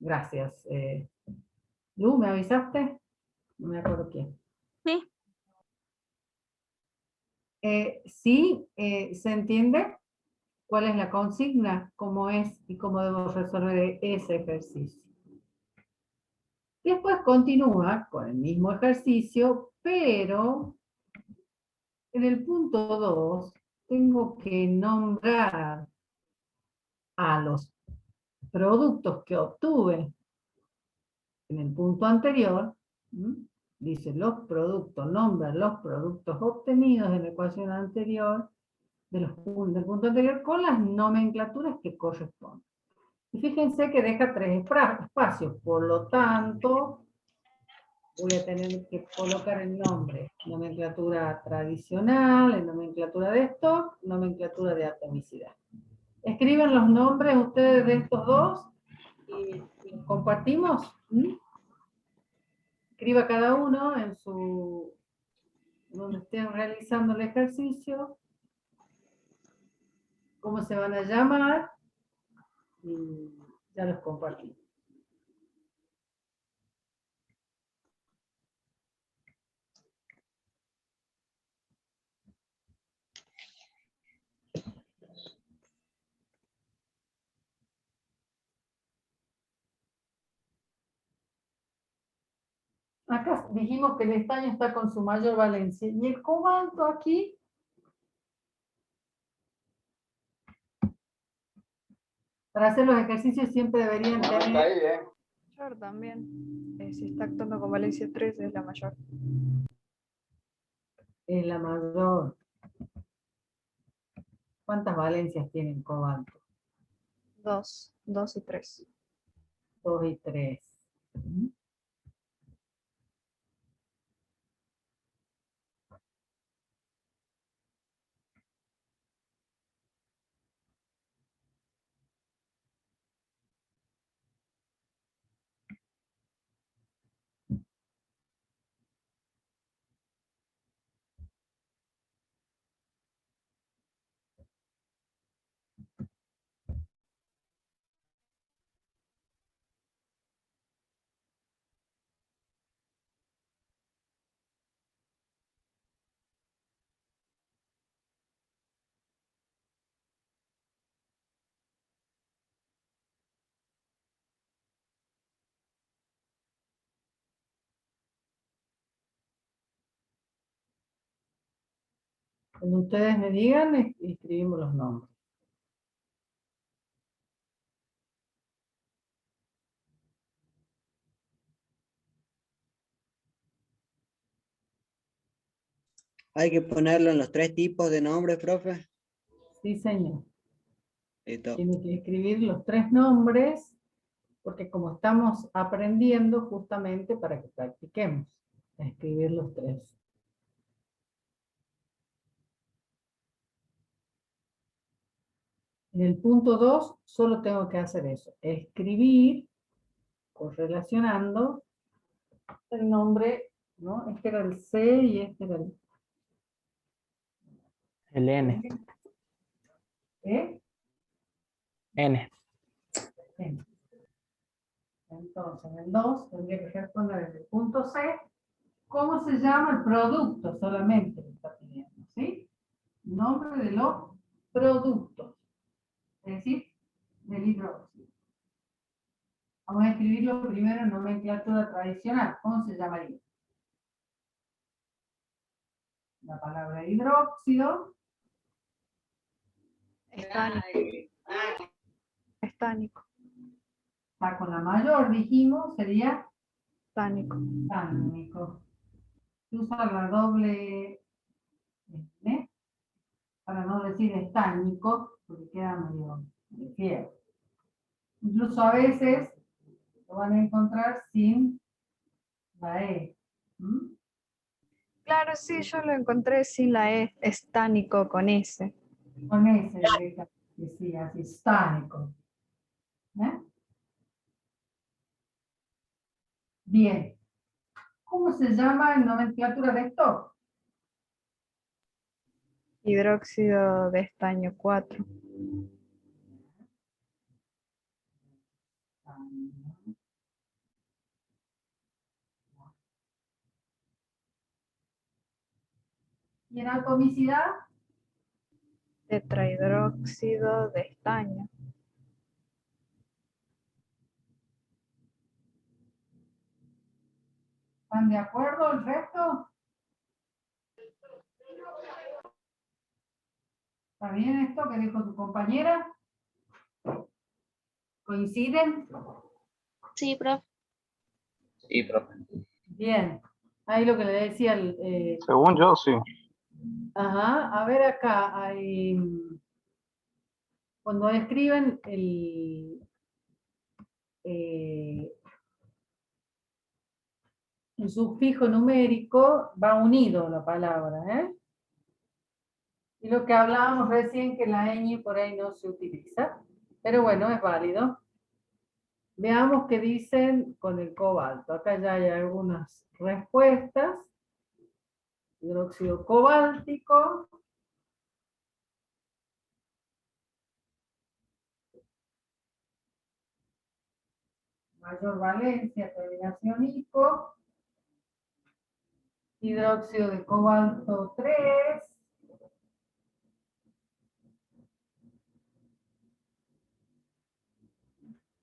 Gracias. Lu, ¿me avisaste? No me acuerdo quién. Sí. Sí, ¿se entiende cuál es la consigna? ¿Cómo es y cómo debo resolver ese ejercicio? Después continúa con el mismo ejercicio, pero en el punto 2 tengo que nombrar a los productos que obtuve en el punto anterior. Dice los productos, nombra los productos obtenidos en la ecuación anterior, del punto anterior, con las nomenclaturas que corresponden. Y fíjense que deja 3 espacios, por lo tanto, voy a tener que colocar el nombre, nomenclatura tradicional, en nomenclatura de stock, nomenclatura de atomicidad. Escriben los nombres ustedes de estos dos y los compartimos. Escriba cada uno en su, donde estén realizando el ejercicio, cómo se van a llamar y ya los compartimos. Acá dijimos que el estaño está con su mayor valencia. ¿Y el cobalto aquí? Para hacer los ejercicios siempre deberían tener... Mayor también. Si está actuando con valencia 3 es la mayor. Es la mayor. ¿Cuántas valencias tiene el cobalto? 2 y 3. 2 y 3. Cuando ustedes me digan, escribimos los nombres. Hay que ponerlo en los 3 tipos de nombres, profe. Sí, señor. Listo. Tiene que escribir los 3 nombres, porque como estamos aprendiendo justamente para que practiquemos a escribir los 3. En el punto 2 solo tengo que hacer eso, escribir, correlacionando el nombre, ¿no? Este era el C y este era El N. ¿Eh? N. N. Entonces, en el 2 tendría que responder en el punto C, ¿cómo se llama el producto? Solamente me está pidiendo, ¿sí? Nombre de los productos, es decir, del hidróxido. Vamos a escribirlo primero en nomenclatura tradicional. ¿Cómo se llamaría? La palabra hidróxido. Estánico. Está con la mayor, dijimos, sería Estánico. tánico. Se usa la doble N para no decir estánico, porque queda medio feo. Incluso a veces lo van a encontrar sin la E. Claro, sí, yo lo encontré sin la E, estánico con S. Con S, que sí, así, estánico. Bien. ¿Cómo se llama en nomenclatura de stock? Hidróxido de estaño 4. ¿Y en atomicidad? Tetrahidróxido de estaño. ¿Están de acuerdo el resto? ¿Está bien esto que dijo tu compañera? ¿Coinciden? Sí, profe. Sí, profe. Bien. Ahí lo que le decía el... Según yo, sí. Ajá, a ver acá, cuando escriben el sufijo numérico, va unido la palabra, ¿eh? Y lo que hablábamos recién, que la ñ por ahí no se utiliza, pero bueno, es válido. Veamos qué dicen con el cobalto. Acá ya hay algunas respuestas. Hidróxido cobáltico. Mayor valencia, terminación ico. Hidróxido de cobalto 3.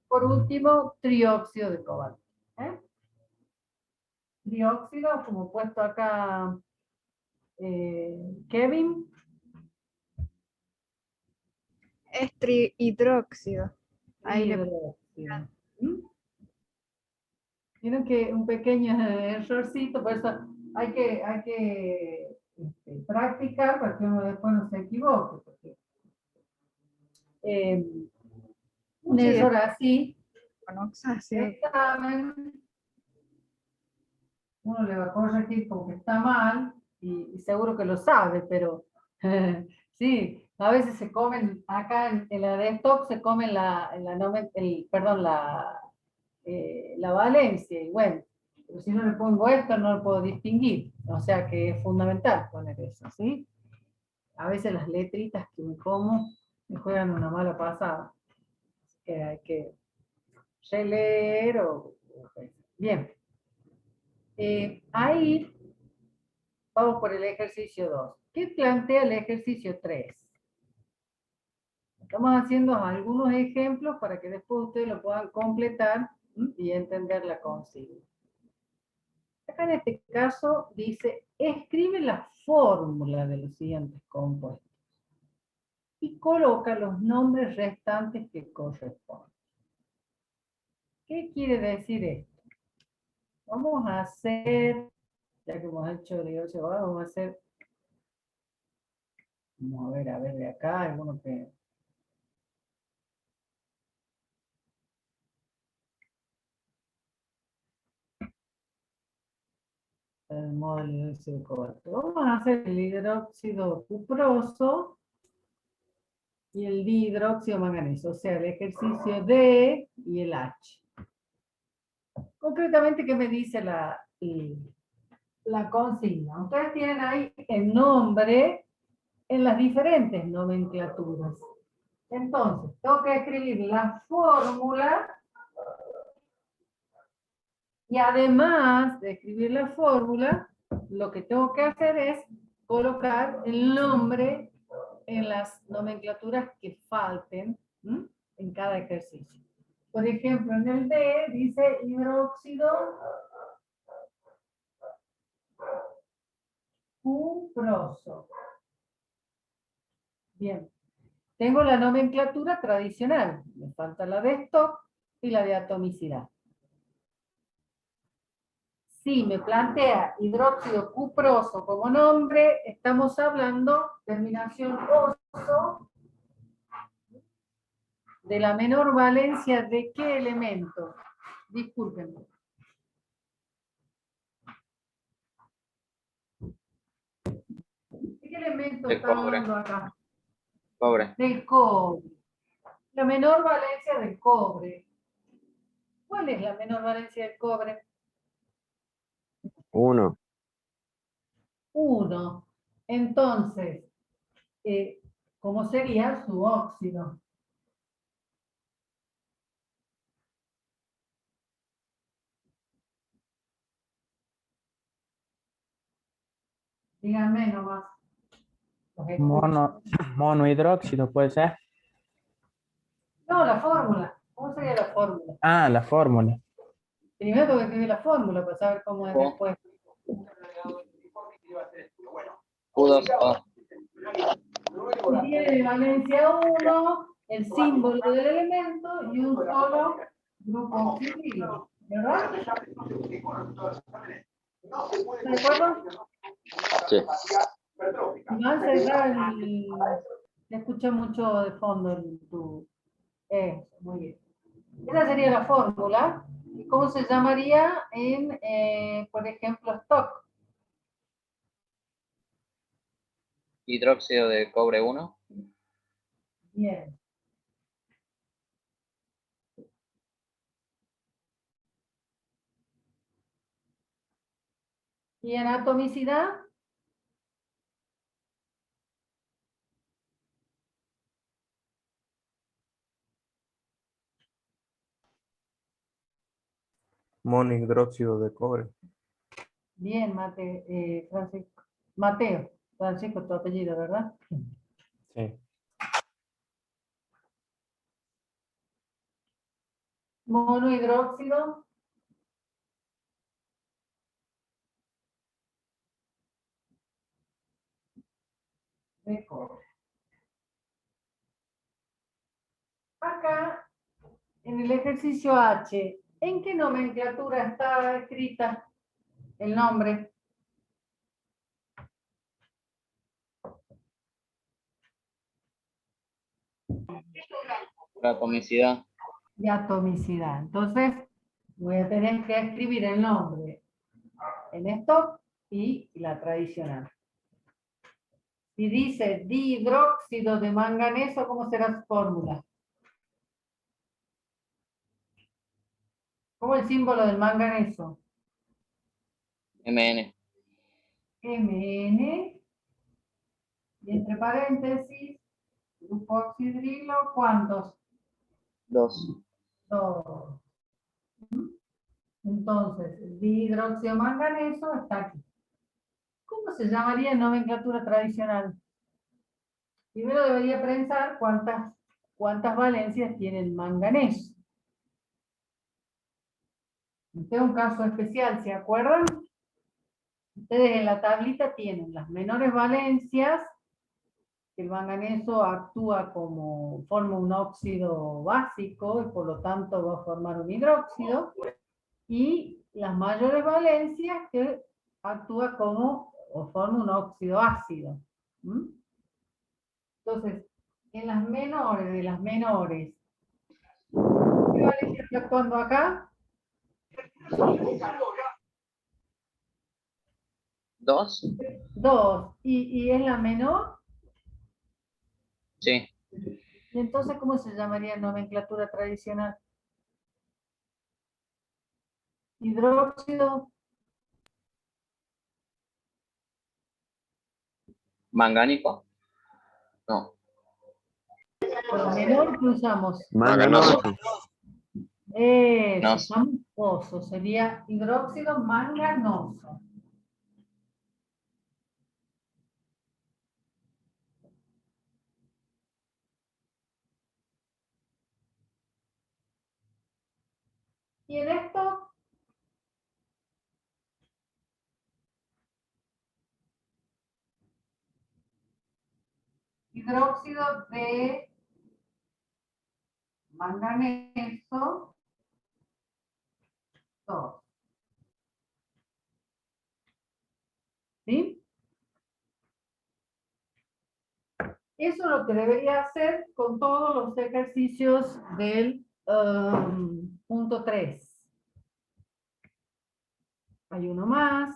Por último, trióxido de cobalto. ¿Eh? Trióxido, como puesto acá Kevin. Es trihidróxido. Ahí le Hidróxido. ¿Mm? Vieron que un pequeño errorcito, por eso hay que practicar para que uno después no se equivoque. Porque, un Sí, error así, monoxácido. examen, uno le va a corregir porque está mal y seguro que lo sabe, pero sí, a veces se comen, acá en la desktop se comen la valencia, y bueno, pero si no le pongo esto no lo puedo distinguir, o sea que es fundamental poner eso, ¿sí? A veces las letritas que me como me juegan una mala pasada, así que hay que releer bien. Ahí vamos por el ejercicio 2. ¿Qué plantea el ejercicio 3? Estamos haciendo algunos ejemplos para que después ustedes lo puedan completar y entender la consigna. Acá en este caso dice, escribe la fórmula de los siguientes compuestos y coloca los nombres restantes que corresponden. ¿Qué quiere decir esto? Vamos a hacer, ya que hemos hecho negocio, vamos a hacer, vamos a ver de acá, alguno que... El modo del hidróxido de cobalto. Vamos a hacer el hidróxido cuproso y el dihidróxido manganeso, o sea, el ejercicio D y el H. Concretamente, ¿qué me dice la consigna? Ustedes tienen ahí el nombre en las diferentes nomenclaturas. Entonces, tengo que escribir la fórmula y además de escribir la fórmula, lo que tengo que hacer es colocar el nombre en las nomenclaturas que falten en cada ejercicio. Por ejemplo, en el D dice hidróxido cuproso. Bien. Tengo la nomenclatura tradicional. Me falta la de stock y la de atomicidad. Si me plantea hidróxido cuproso como nombre, estamos hablando, terminación oso, de la menor valencia de qué elemento. Discúlpenme. ¿De qué elemento De está cobre. hablando acá? Cobre. Del cobre. La menor valencia del cobre. ¿Cuál es la menor valencia del cobre? 1. 1. Entonces, ¿cómo sería su óxido? Díganme nomás. Los escucho. Monohidróxido, puede ser. No, la fórmula. ¿Cómo sería la fórmula? Ah, la fórmula. Primero tengo que escribir la fórmula para saber cómo es Oh. después. Q2O. Tiene valencia 1, el símbolo del elemento y un solo grupo oxidrilo, ¿verdad? ¿De acuerdo? Sí. Iván, cerrá te escuché mucho de fondo en tu... muy bien. Esa sería la fórmula. ¿Cómo se llamaría en, por ejemplo, stock? Hidróxido de cobre 1. Bien. ¿Y en atomicidad? Monhidróxido de cobre. Bien, Francisco. Mateo. Francisco, tu apellido, ¿verdad? Sí. Monohidróxido. De cobre. Acá, en el ejercicio H, ¿en qué nomenclatura está escrita el nombre? La atomicidad. De atomicidad. Entonces, voy a tener que escribir el nombre en stock y la tradicional. Si dice dihidróxido de manganeso, ¿cómo será su fórmula? ¿Cómo el símbolo del manganeso? MN. Mn, y entre paréntesis, grupo oxidrilo, ¿cuántos? 2. 2. Entonces, el dihidróxido manganeso está aquí. ¿Cómo se llamaría en nomenclatura tradicional? Primero debería pensar cuántas valencias tiene el manganeso. Este es un caso especial, ¿se acuerdan? Ustedes en la tablita tienen las menores valencias, que el manganeso actúa como, forma un óxido básico y por lo tanto va a formar un hidróxido, y las mayores valencias que actúa como o forma un óxido ácido. ¿Mm? Entonces, en las menores de las menores, ¿qué valencia está actuando acá? 2. 2. ¿Y es la menor? Sí. ¿Y entonces cómo se llamaría en nomenclatura tradicional? Hidróxido. Mangánico. No. Con menor que usamos. Manganoso. Eso, No. usamos oso, sería hidróxido manganoso. Y en esto, hidróxido de manganeso 2. ¿Sí? Eso es lo que debería hacer con todos los ejercicios del punto 3. Hay uno más.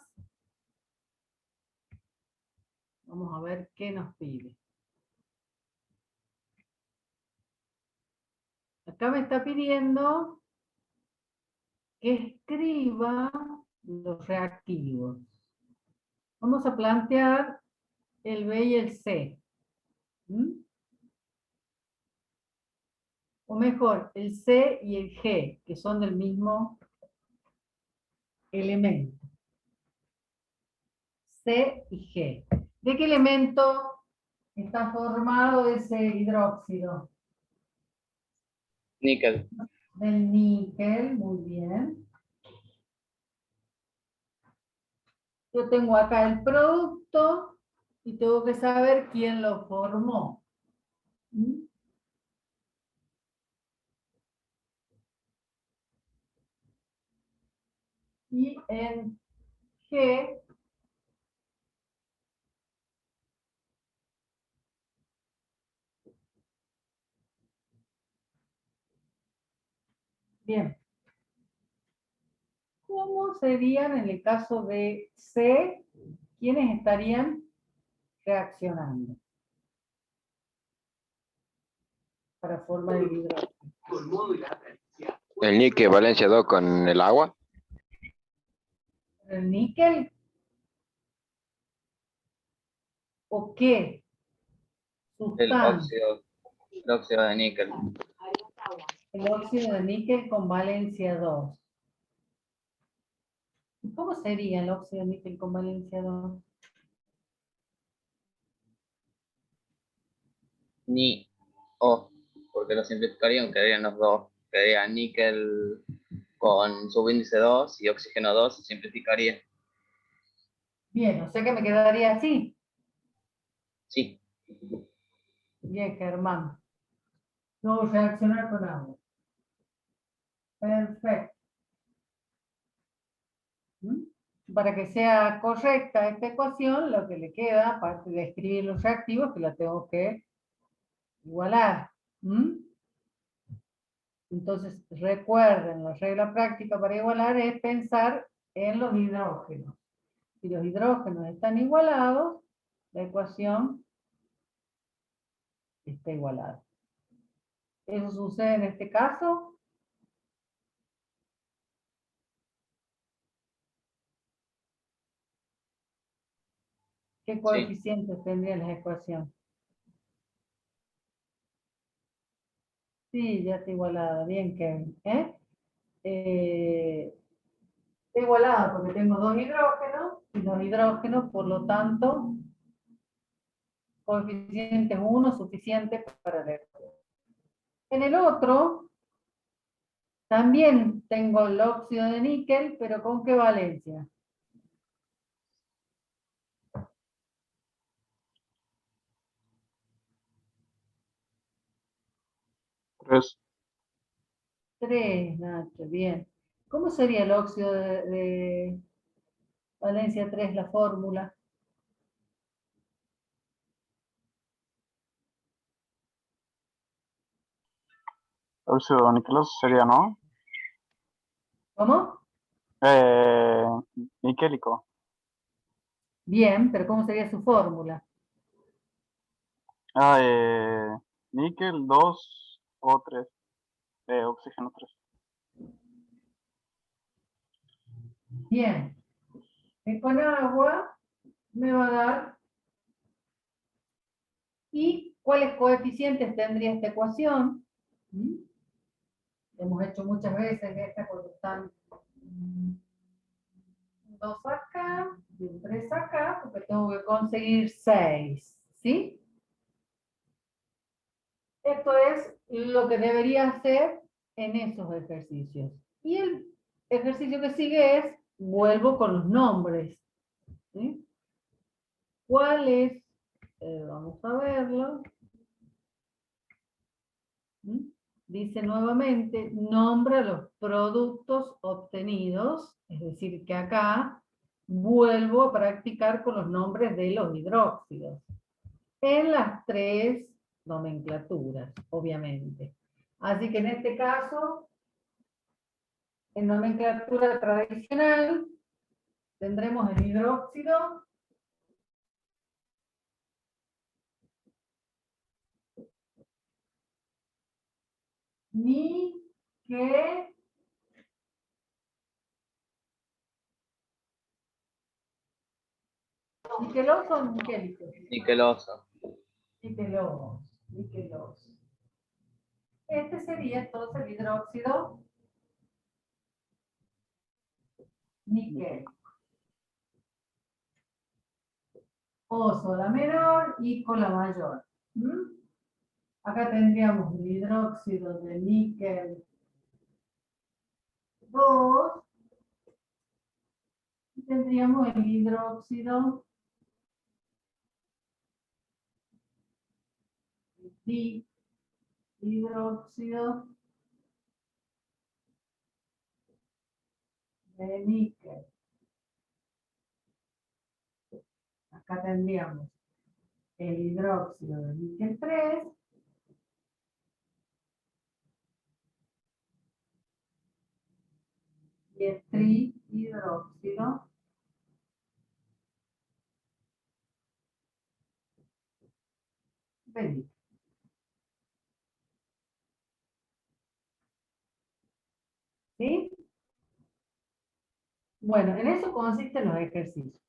Vamos a ver qué nos pide. Acá me está pidiendo que escriba los reactivos. Vamos a plantear el B y el C. ¿Mm? O mejor, el C y el G, que son del mismo elemento. C y G. ¿De qué elemento está formado ese hidróxido? Níquel. Del níquel, muy bien. Yo tengo acá el producto y tengo que saber quién lo formó. ¿Mm? Y en G bien. ¿Cómo serían en el caso de C? ¿Quiénes estarían reaccionando para formar el hidrógeno? El níquel valencia 2 con el agua. ¿El níquel? ¿O qué? El Sustancia. óxido de níquel. El óxido de níquel con valencia 2. ¿Cómo sería el óxido de níquel con valencia 2? Ni O, porque lo simplificarían, quedarían los dos. Quedaría níquel con subíndice 2 y oxígeno 2 se simplificaría. Bien, o sea que me quedaría así. Sí, Bien, Germán. No reaccionar con agua. Perfecto. ¿Mm? Para que sea correcta esta ecuación, lo que le queda, aparte de escribir los reactivos, que la tengo que igualar. ¿Mm? Entonces, recuerden, la regla práctica para igualar es pensar en los hidrógenos. Si los hidrógenos están igualados, la ecuación está igualada. ¿Eso sucede en este caso? ¿Qué sí. coeficientes tendría la ecuación? Sí, ya está igualada. Bien, Kevin. Está igualada porque tengo dos hidrógenos y los hidrógenos, por lo tanto, coeficiente 1 suficiente para la ecuación. En el otro, también tengo el óxido de níquel, pero ¿con qué valencia? Tres. 3, Nacho, bien. ¿Cómo sería el óxido de valencia 3, la fórmula? Óxido níqueloso sería, ¿no? ¿Cómo? Eh, Niquélico. Bien, pero ¿cómo sería su fórmula? Níquel 2 o 3. Oxígeno 3. Bien. Y con agua me va a dar. ¿Y cuáles coeficientes tendría esta ecuación? ¿Mm? Hemos hecho muchas veces esta cuando están 2 acá y un 3 acá, porque tengo que conseguir 6. ¿Sí? Esto es lo que debería hacer en esos ejercicios. Y el ejercicio que sigue es, vuelvo con los nombres. ¿Sí? ¿Cuál es? Vamos a verlo. ¿Mm? Dice nuevamente, nombra los productos obtenidos, es decir, que acá vuelvo a practicar con los nombres de los hidróxidos, en las tres nomenclaturas, obviamente. Así que en este caso, en nomenclatura tradicional, tendremos el hidróxido, ni, que, niqueloso o niquélico. Niqueloso. Niqueloso. Este sería entonces el hidróxido níquel. O sola menor y con la mayor. ¿Mm? Acá tendríamos el hidróxido de níquel 2. Y tendríamos el hidróxido hidróxido de níquel. Acá tendríamos el hidróxido de níquel 3 y el trihidróxido de níquel. ¿Sí? Bueno, en eso consisten los ejercicios.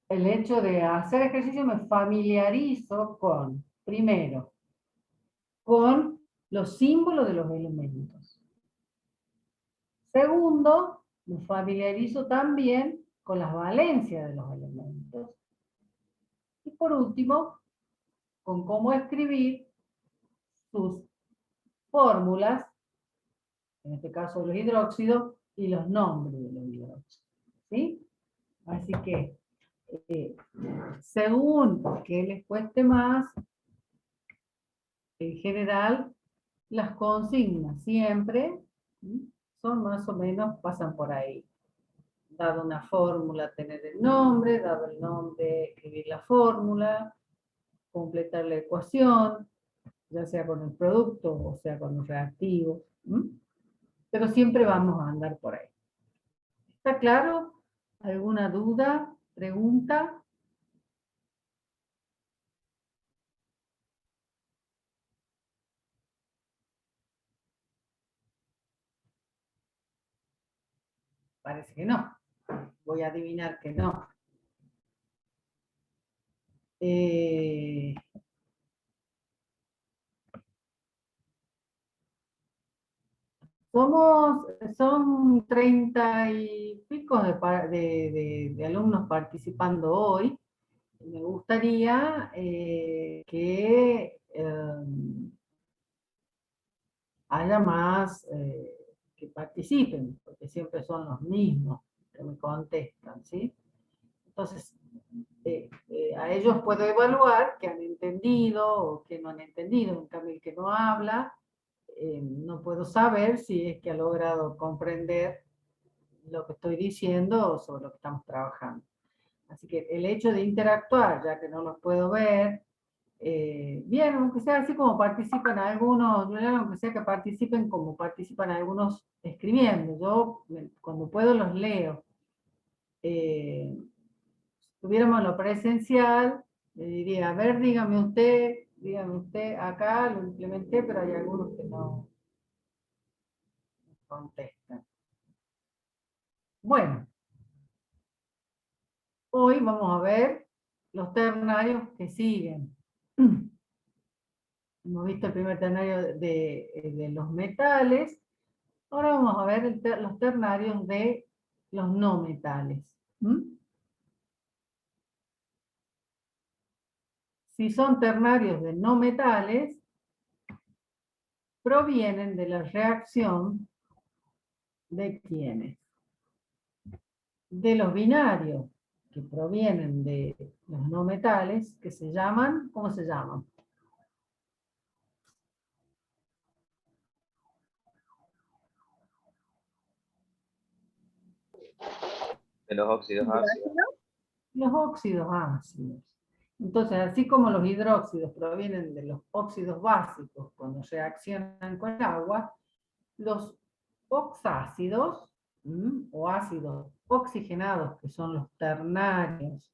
El hecho de hacer ejercicio me familiarizo con, primero, con los símbolos de los elementos. Segundo, me familiarizo también con las valencias de los elementos. Y por último, con cómo escribir sus fórmulas, en este caso los hidróxidos, y los nombres de los hidróxidos. ¿Sí? Así que, según que les cueste más, en general, las consignas siempre son más o menos, pasan por ahí. Dado una fórmula, tener el nombre, dado el nombre, escribir la fórmula, completar la ecuación, ya sea con el producto o sea con los reactivos. Pero siempre vamos a andar por ahí. ¿Está claro? ¿Alguna duda? ¿Pregunta? Parece que no. Voy a adivinar que no. Son 30 y pico de alumnos participando hoy. Me gustaría que haya más que participen, porque siempre son los mismos que me contestan, ¿sí? Entonces, a ellos puedo evaluar que han entendido o que no han entendido. En cambio, el que no habla, no puedo saber si es que ha logrado comprender lo que estoy diciendo o sobre lo que estamos trabajando. Así que el hecho de interactuar, ya que no los puedo ver, bien, aunque sea así como participan algunos, aunque sea que participen como participan algunos escribiendo, yo cuando puedo los leo. Si tuviéramos lo presencial, le diría, a ver, dígame usted, acá lo implementé, pero hay algunos que no contestan. Bueno, hoy vamos a ver los ternarios que siguen. Hemos visto el primer ternario de los metales. Ahora vamos a ver los ternarios de los no metales. Si son ternarios de no metales, provienen de la reacción de ¿quiénes? De los binarios, que provienen de los no metales, que se llaman, ¿cómo se llaman? De los óxidos ácidos. Los óxidos ácidos. Entonces, así como los hidróxidos provienen de los óxidos básicos cuando reaccionan con el agua, los oxácidos o ácidos oxigenados, que son los ternarios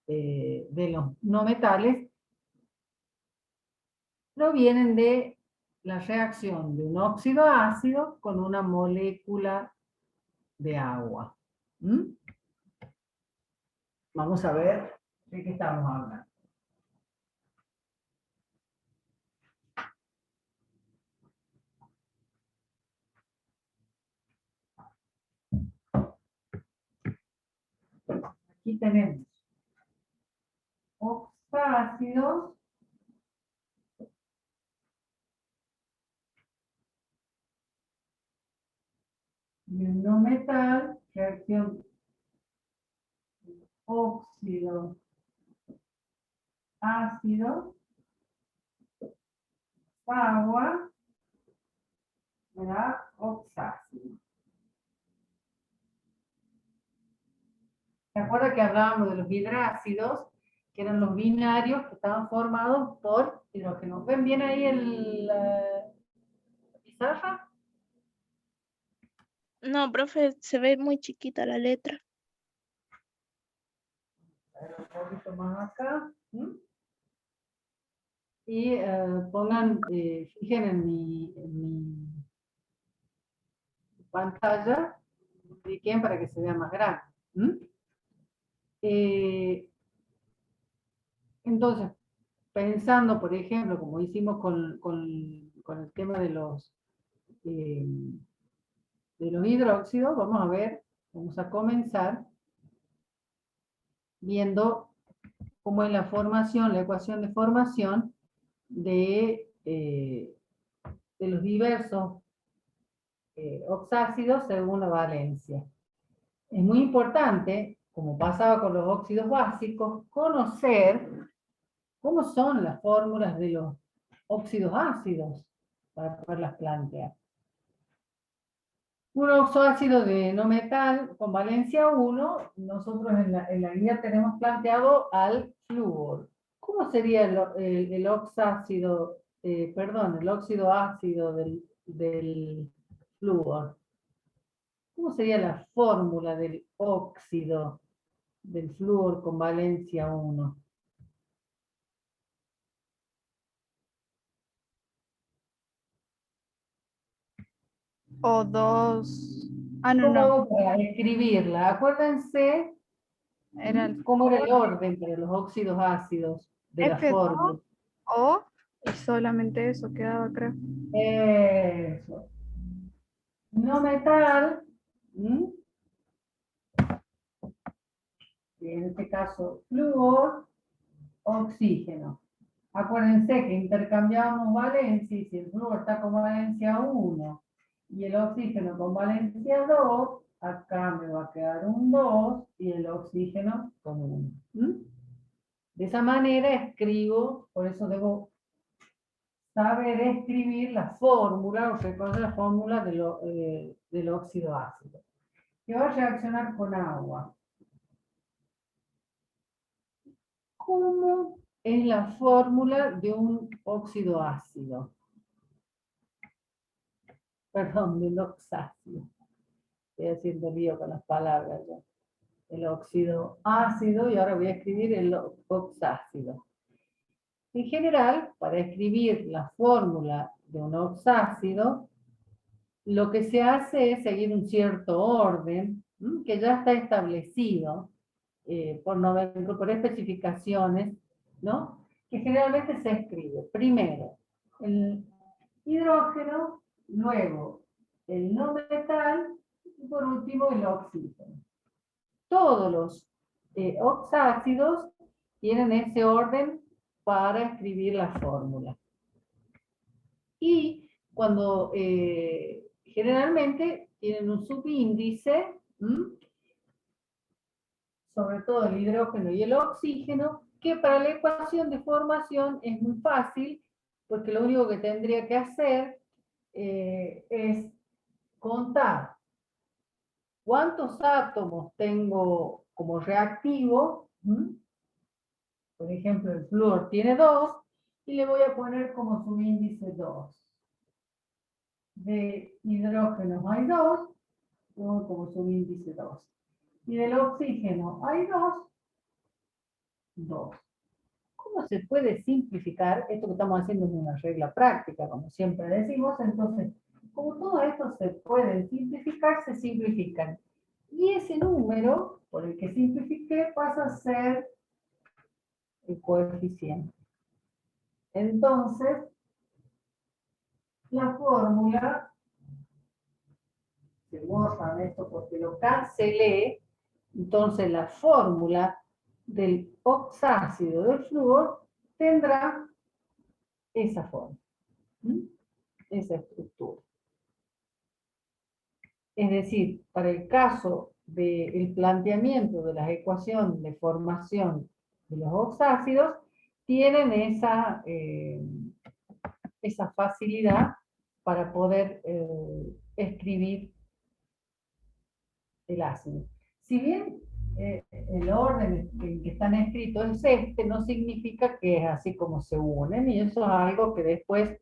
de los no metales, provienen de la reacción de un óxido ácido con una molécula de agua. Vamos a ver de qué estamos hablando. Aquí aquí tenemos oxácidos y un no metal, reacción óxido ácido, agua, me da oxácido. ¿Se acuerda que hablábamos de los hidrácidos, que eran los binarios que estaban formados por hidrógeno? ¿Ven bien ahí la pizarra? No, profe, se ve muy chiquita la letra. A ver, un poquito más acá. ¿Mm? Y pongan, fijen en mi pantalla, cliquen para que se vea más grande. ¿Mm? Entonces, pensando, por ejemplo, como hicimos con el tema de los hidróxidos, vamos a comenzar viendo cómo es la formación, la ecuación de formación de los diversos oxácidos según la valencia. Es muy importante, como pasaba con los óxidos básicos, conocer cómo son las fórmulas de los óxidos ácidos para poderlas plantear. Un oxoácido de no metal con valencia 1, nosotros en la guía tenemos planteado al flúor. ¿Cómo sería el oxácido, el óxido ácido del flúor? ¿Cómo sería la fórmula del óxido del flúor con valencia 1? O2. Ah, no, ¿Cómo no. hago para escribirla? Acuérdense Era el cómo era el orden para los óxidos ácidos de la fórmula. F2O y solamente eso quedaba, creo. Eso. No metal. Y en este caso, flúor, oxígeno. Acuérdense que intercambiamos valencia y si el flúor está con valencia 1 y el oxígeno con valencia 2, acá me va a quedar un 2 y el oxígeno con 1. De esa manera escribo, por eso debo saber escribir la fórmula, o reconocer la fórmula del óxido ácido, que va a reaccionar con agua. ¿Cómo es la fórmula de un óxido ácido? Perdón, de un oxácido. Estoy haciendo lío con las palabras ya. El óxido ácido y ahora voy a escribir el oxácido. En general, para escribir la fórmula de un oxácido, lo que se hace es seguir un cierto orden que ya está establecido por especificaciones, ¿no? Que generalmente se escribe primero el hidrógeno, luego el no metal y por último el oxígeno. Todos los oxácidos tienen ese orden para escribir la fórmula. Y cuando generalmente tienen un subíndice, sobre todo el hidrógeno y el oxígeno, que para la ecuación de formación es muy fácil, porque lo único que tendría que hacer es contar cuántos átomos tengo como reactivo. Por ejemplo, el flúor tiene 2 y le voy a poner como subíndice 2. De hidrógeno hay 2, pongo como subíndice 2. Y del oxígeno hay 2. ¿Cómo se puede simplificar? Esto que estamos haciendo es una regla práctica, como siempre decimos. Entonces, como todo esto se puede simplificar, se simplifican. Y ese número, por el que simplifiqué, pasa a ser el coeficiente. Entonces, la fórmula, se borran esto porque lo cancelé, Entonces la fórmula del oxácido del flúor tendrá esa forma, esa estructura. Es decir, para el caso del planteamiento de las ecuaciones de formación de los oxácidos, tienen esa facilidad para poder escribir el ácido. Si bien el orden en que están escritos es este, no significa que es así como se unen, y eso es algo que después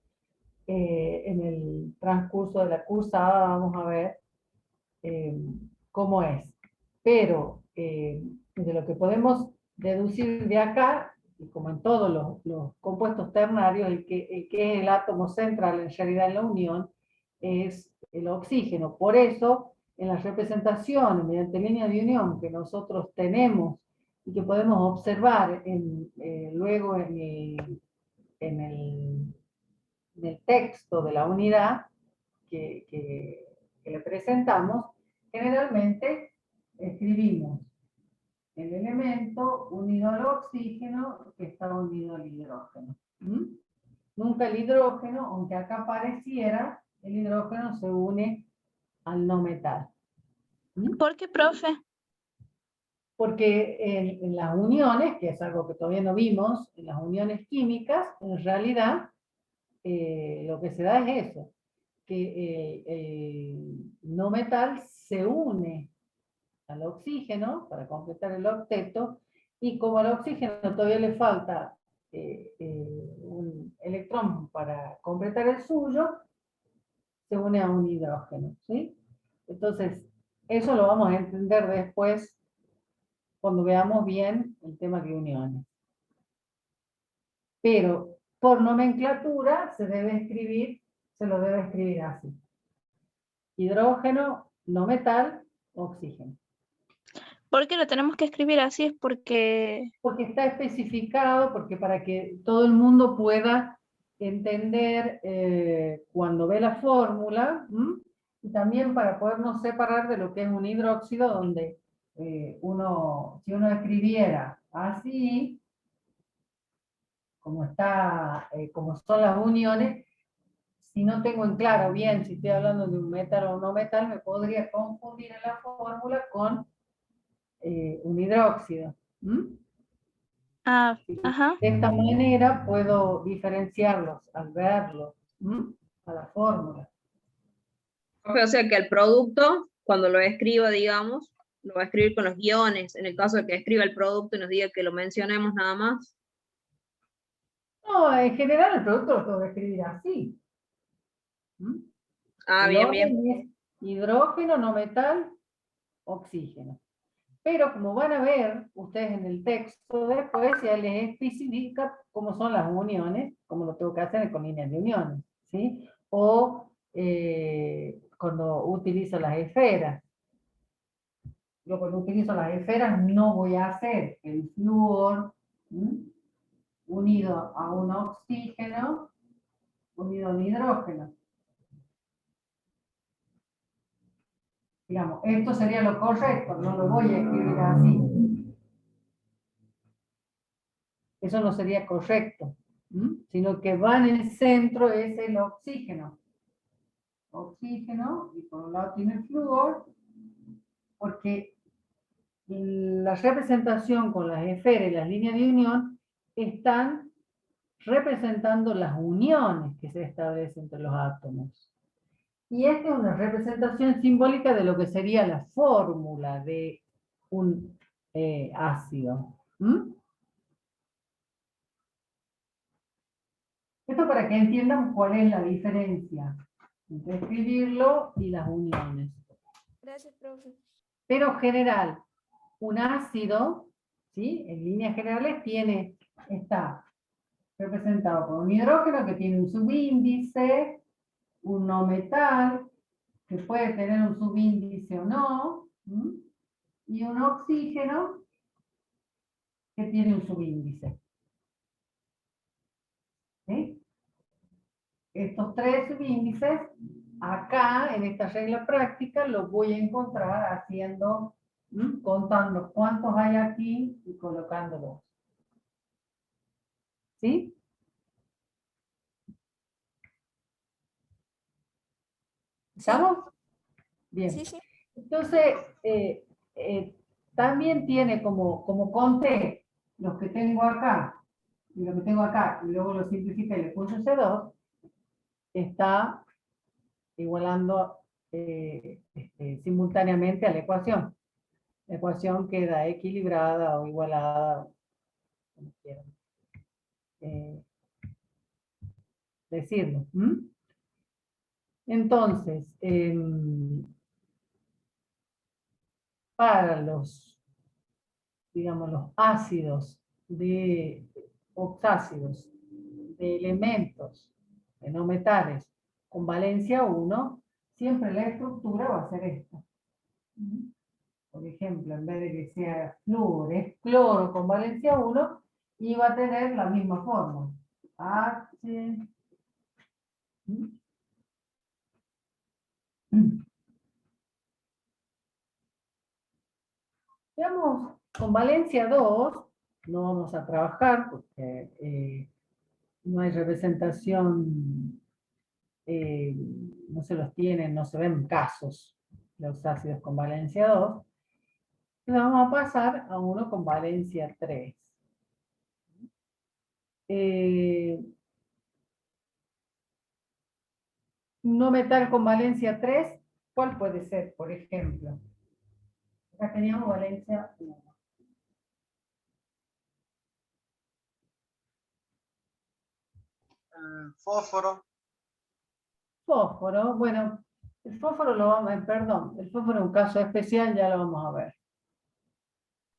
en el transcurso de la cursada vamos a ver cómo es. Pero de lo que podemos deducir de acá, y como en todos los compuestos ternarios, el que es el átomo central en realidad en la unión es el oxígeno. Por eso, en las representaciones mediante línea de unión que nosotros tenemos y que podemos observar luego en el texto de la unidad que le presentamos, generalmente escribimos el elemento unido al oxígeno que está unido al hidrógeno. Nunca el hidrógeno, aunque acá pareciera, el hidrógeno se une al no metal. ¿Por qué, profe? Porque en las uniones, que es algo que todavía no vimos, en las uniones químicas, en realidad, lo que se da es eso, que el no metal se une al oxígeno para completar el octeto, y como al oxígeno todavía le falta un electrón para completar el suyo, se une a un hidrógeno, ¿sí? Entonces, eso lo vamos a entender después cuando veamos bien el tema de uniones. Pero por nomenclatura se lo debe escribir así: hidrógeno, no metal, oxígeno. ¿Por qué lo tenemos que escribir así? Es porque... Porque está especificado, porque para que todo el mundo pueda entender cuando ve la fórmula, y también para podernos separar de lo que es un hidróxido, donde si uno escribiera así, como son las uniones, si no tengo en claro bien si estoy hablando de un metal o no metal, me podría confundir en la fórmula con un hidróxido. Ah, ajá. De esta manera puedo diferenciarlos al verlos a la fórmula. O sea que el producto, cuando lo escriba, digamos, lo va a escribir con los guiones, en el caso de que escriba el producto y nos diga que lo mencionemos nada más. No, en general el producto lo tengo que escribir así. Ah, El bien, bien. orden es hidrógeno, no metal, oxígeno. Pero como van a ver ustedes en el texto después, ya les especifica cómo son las uniones, cómo lo tengo que hacer con líneas de uniones, ¿sí? O cuando utilizo las esferas. Yo cuando utilizo las esferas no voy a hacer el flúor unido a un oxígeno unido a un hidrógeno. Digamos, esto sería lo correcto, no lo voy a escribir así. Eso no sería correcto, sino que va en el centro es el oxígeno. Oxígeno, y por un lado tiene el flúor, porque la representación con las esferas y las líneas de unión están representando las uniones que se establecen entre los átomos. Y esta es una representación simbólica de lo que sería la fórmula de un ácido. Esto para que entiendan cuál es la diferencia entre escribirlo y las uniones. Gracias, profe. Pero general, un ácido, ¿sí? En líneas generales está representado por un hidrógeno que tiene un subíndice, un no metal, que puede tener un subíndice o no, y un oxígeno que tiene un subíndice. ¿Sí? Estos tres subíndices, acá en esta regla práctica, los voy a encontrar haciendo Contando cuántos hay aquí y colocándolos. ¿Sí? ¿Estamos? Bien. Sí, sí. Entonces, también tiene como conté los que tengo acá y lo que tengo acá, y luego lo simplifica y le puse C2, está igualando simultáneamente a la ecuación. La ecuación queda equilibrada o igualada, como quieran decirlo. Entonces, para los, digamos, los ácidos oxácidos de elementos de no metales con valencia 1, siempre la estructura va a ser esta. Por ejemplo, en vez de que sea flúor, es cloro con valencia 1 y va a tener la misma forma. H. Veamos, con valencia 2 no vamos a trabajar porque no hay representación, no se los tienen, no se ven casos de los ácidos con valencia 2. Y vamos a pasar a uno con valencia 3. No metal con valencia 3, ¿cuál puede ser, por ejemplo? Acá teníamos valencia 1. Fósforo. Fósforo, bueno, el fósforo lo vamos a ver, perdón, el fósforo es un caso especial, ya lo vamos a ver.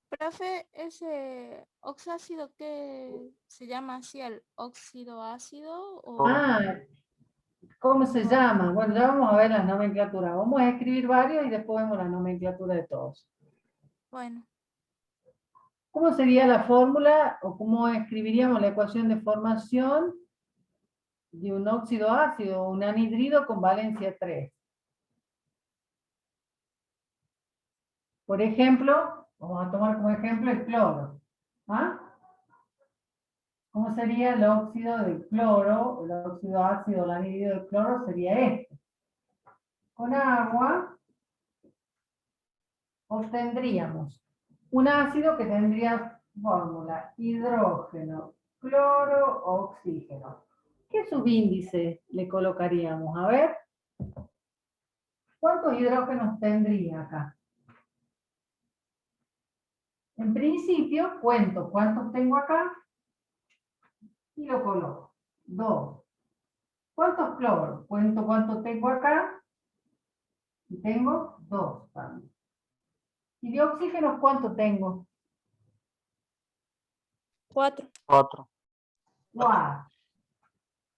Profe, ese oxácido que se llama así el óxido ácido o ¿Cómo se llama? Bueno, ya vamos a ver las nomenclaturas. Vamos a escribir varios y después vemos la nomenclatura de todos. bueno, ¿Cómo sería la fórmula o cómo escribiríamos la ecuación de formación de un óxido ácido, un anhidrido con valencia 3? Por ejemplo, vamos a tomar como ejemplo el cloro. ¿Ah? ¿Cómo sería el óxido del cloro? El óxido ácido, el anhidrido del cloro sería este. Con agua obtendríamos un ácido que tendría fórmula hidrógeno, cloro, oxígeno. ¿Qué subíndice le colocaríamos? A ver, ¿cuántos hidrógenos tendría acá? En principio, cuento cuántos tengo acá y lo coloco. 2. ¿Cuántos cloros? Cuento cuánto tengo acá y tengo 2 también. ¿Y de oxígenos cuánto tengo? 4. 4. 4.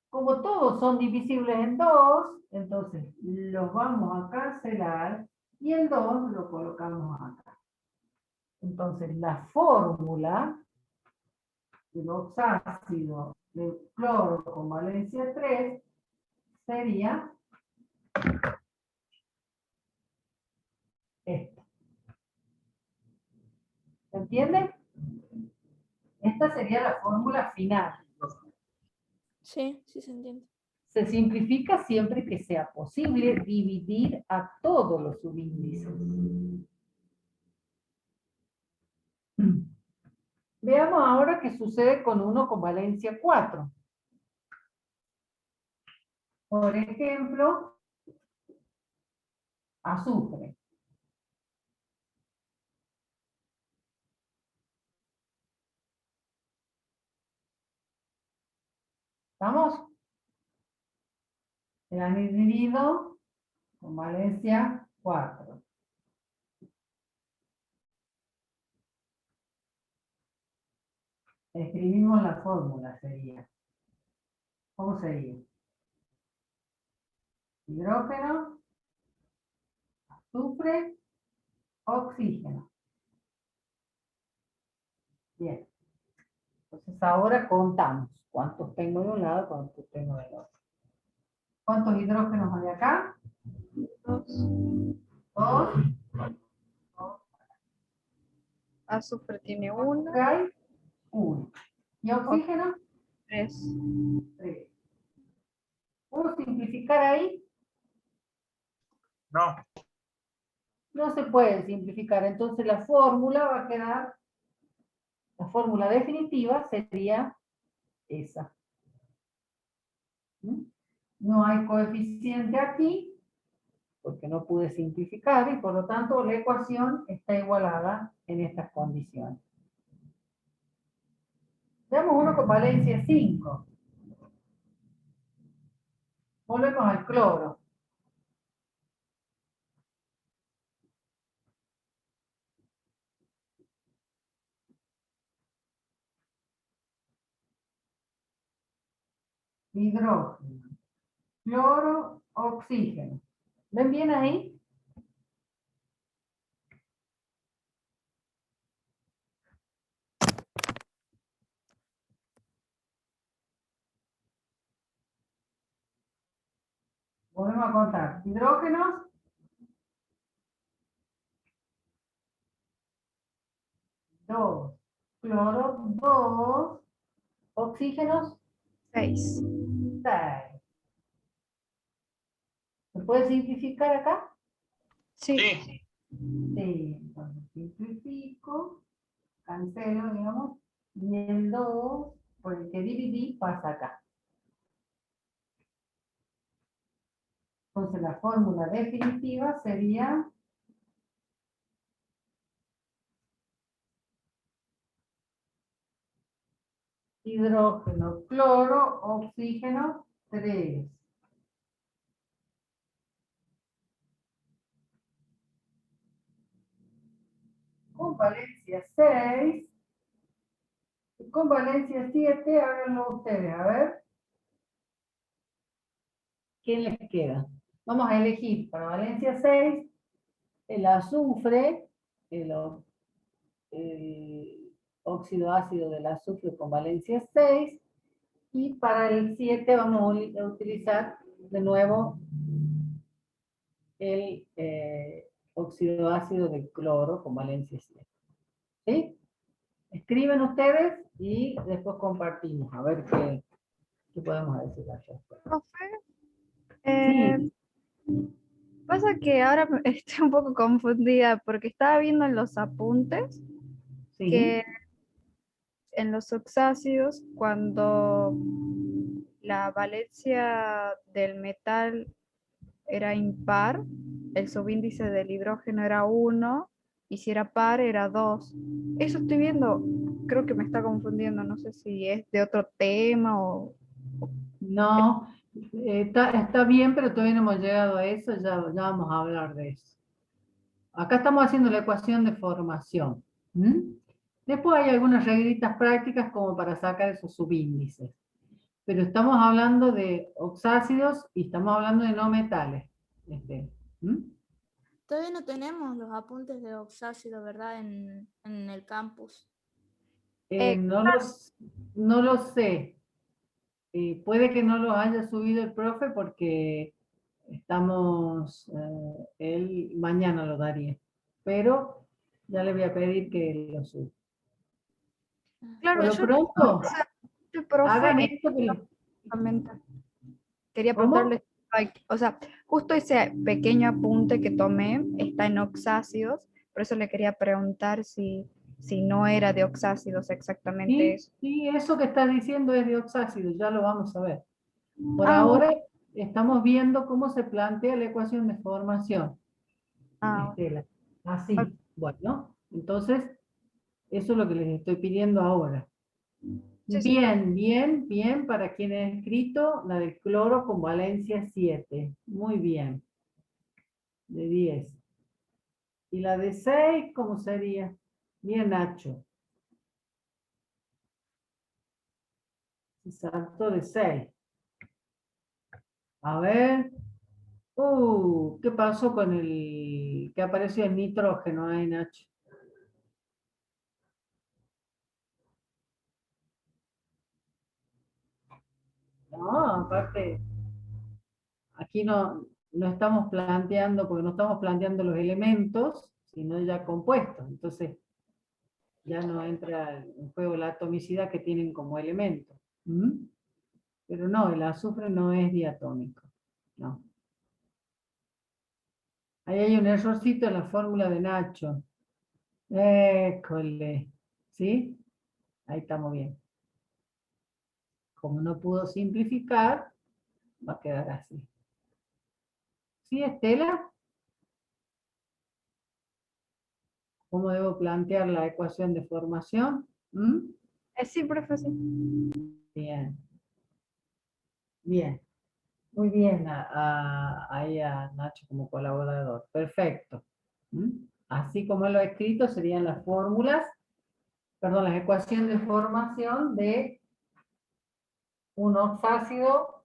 Como todos son divisibles en 2, entonces los vamos a cancelar y el 2 lo colocamos acá. Entonces la fórmula del oxácido de cloro con valencia 3 sería esta. ¿Se entiende? Esta sería la fórmula final. Sí, sí se entiende. Se simplifica siempre que sea posible dividir a todos los subíndices. Veamos ahora qué sucede con uno con valencia 4. Por ejemplo, azufre. ¿Estamos? El anhidrido con valencia 4. Escribimos la fórmula, sería. ¿Cómo sería? Hidrógeno, azufre, oxígeno. Bien. Entonces ahora contamos cuántos tengo de un lado, cuántos tengo del otro. ¿Cuántos hidrógenos hay acá? 2. 2. azufre tiene 1, Hay 1. ¿Y oxígeno? 3. 3. ¿Puedo simplificar ahí? No. No se puede simplificar. Entonces la fórmula va a quedar, la fórmula definitiva sería esa. ¿Mm? No hay coeficiente aquí, porque no pude simplificar, y por lo tanto la ecuación está igualada en estas condiciones. Veamos uno con valencia 5. Volvemos al cloro. Hidrógeno, cloro, oxígeno. ¿Ven bien ahí? Volvemos a contar. Hidrógenos. 2. Cloro, 2. Oxígenos, 6. 6. ¿Se puede simplificar acá? Sí. Sí. Sí. Entonces simplifico, cancelo, digamos, y el 2, por el que dividí, pasa acá. Entonces la fórmula definitiva sería hidrógeno, cloro, oxígeno, 3. Con valencia 6. Y con valencia 7, háganlo ustedes, a ver. ¿Quién les queda? Vamos a elegir para valencia 6 el azufre, el óxido ácido del azufre con valencia 6, y para el 7 vamos a utilizar de nuevo el óxido ácido del cloro con valencia 7. ¿Sí? Escriben ustedes y después compartimos, a ver qué podemos decir allá. Profe, eh, pasa que ahora estoy un poco confundida porque estaba viendo en los apuntes Sí. que en los oxácidos, cuando la valencia del metal era impar, el subíndice del hidrógeno era 1, y si era par era 2. Eso estoy viendo, creo que me está confundiendo, no sé si es de otro tema o... No, está bien, pero todavía no hemos llegado a eso, ya vamos a hablar de eso. Acá estamos haciendo la ecuación de formación. ¿Mm? Después hay algunas reglitas prácticas como para sacar esos subíndices. Pero estamos hablando de oxácidos y estamos hablando de no metales. ¿Mm? Todavía no tenemos los apuntes de oxácido, ¿verdad? En el campus. No lo sé. Puede que no los haya subido el profe porque él mañana lo daría. Pero ya le voy a pedir que lo suba. Claro, Por lo yo pronto, el profe hagan esto que exactamente. Quería ¿Cómo? preguntarle, o sea, justo ese pequeño apunte que tomé está en oxácidos, por eso le quería preguntar si no era de oxácidos exactamente eso. Sí, eso que está diciendo es de oxácidos, ya lo vamos a ver. Por Ah, ahora estamos viendo cómo se plantea la ecuación de formación. Estela. Así. Bueno, entonces, eso es lo que les estoy pidiendo ahora. Sí, sí. Bien, para quien ha escrito la del cloro con valencia 7. Muy bien. De 10. ¿Y la de 6 cómo sería? Bien, Nacho. Salto de 6. A ver. ¿Qué pasó con que apareció el nitrógeno ahí, Nacho? No, aparte, aquí no estamos planteando, porque no estamos planteando los elementos, sino ya compuestos. Entonces, ya no entra en juego la atomicidad que tienen como elemento. ¿Mm? Pero no, el azufre no es diatómico. No. Ahí hay un errorcito en la fórmula de Nacho. École. ¿Sí? Ahí estamos bien. Como no pudo simplificar, va a quedar así. ¿Sí, Estela? ¿Cómo debo plantear la ecuación de formación? ¿Mm? Sí, profesor. Bien. Bien. Muy bien ahí a Nacho como colaborador. Perfecto. ¿Mm? Así como lo he escrito, serían las fórmulas, perdón, las ecuaciones de formación de un oxácido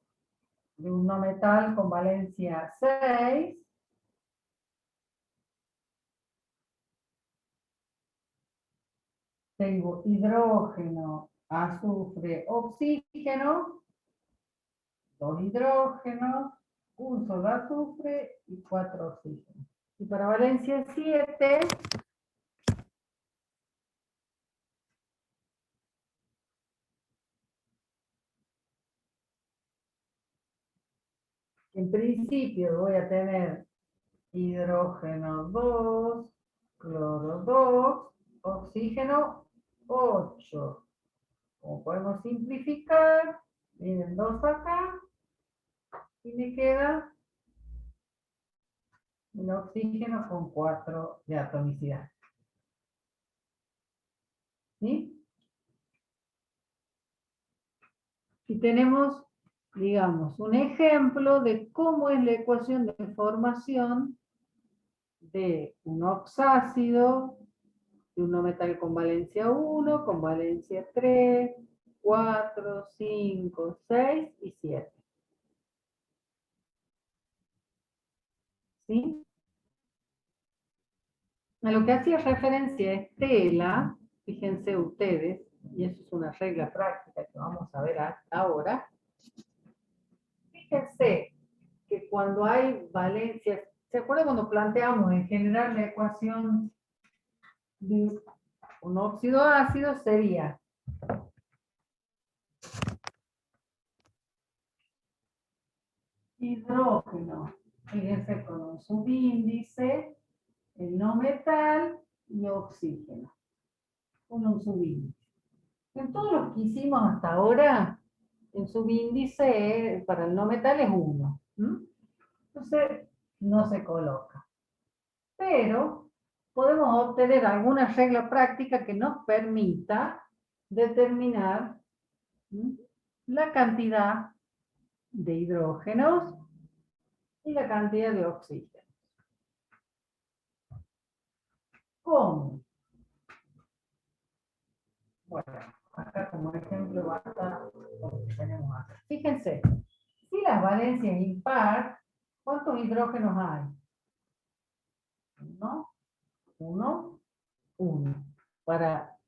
de un no metal con valencia 6. Tengo hidrógeno, azufre, oxígeno, 2 hidrógenos, un solo azufre y 4 oxígenos. Y para valencia 7, en principio voy a tener hidrógeno 2, cloro 2, oxígeno 8. Como podemos simplificar, vienen 2 acá y me queda el oxígeno con 4 de atomicidad. ¿Sí? Y tenemos, digamos, un ejemplo de cómo es la ecuación de formación de un oxácido, de un no metal con valencia 1, con valencia 3, 4, 5, 6 y 7. ¿Sí? A lo que hacía referencia Estela, fíjense ustedes, y eso es una regla práctica que vamos a ver ahora, fíjense que cuando hay valencias, ¿se acuerdan cuando planteamos en general la ecuación de un óxido ácido? Sería hidrógeno, fíjense con un subíndice, el no metal y oxígeno, con un subíndice. En todo lo que hicimos hasta ahora, el subíndice para el no metal es 1. Entonces, no se coloca. Pero podemos obtener alguna regla práctica que nos permita determinar la cantidad de hidrógenos y la cantidad de oxígeno. ¿Cómo? Bueno, acá como ejemplo basta lo que tenemos acá. Fíjense, si la valencia es impar, ¿cuántos hidrógenos hay? 1, 1, 1. Para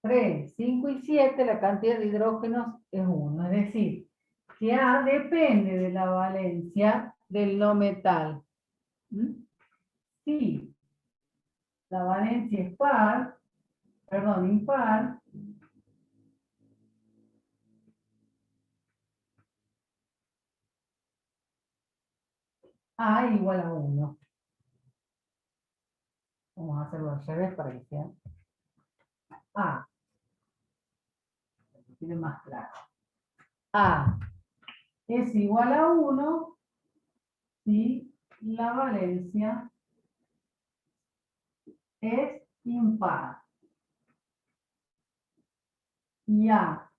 3, 5 y 7 la cantidad de hidrógenos es 1. Es decir, que A depende de la valencia del no metal. Si la valencia es impar, A igual a 1. Vamos a hacerlo al revés para que sea A. Que quede más claro. A es igual a 1 si la valencia es impar. Y A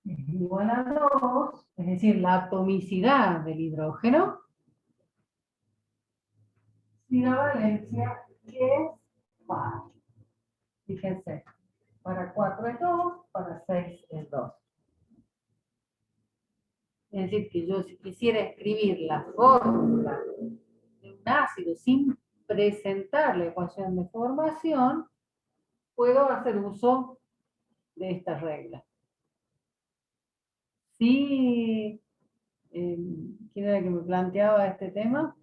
es igual a 2, es decir, la atomicidad del hidrógeno, si la valencia es par. Fíjense, para 4 es 2, para 6 es 2. Es decir, que yo si quisiera escribir la fórmula de un ácido sin presentar la ecuación de formación, puedo hacer uso de esta regla. ¿Sí? ¿Quién era que me planteaba este tema?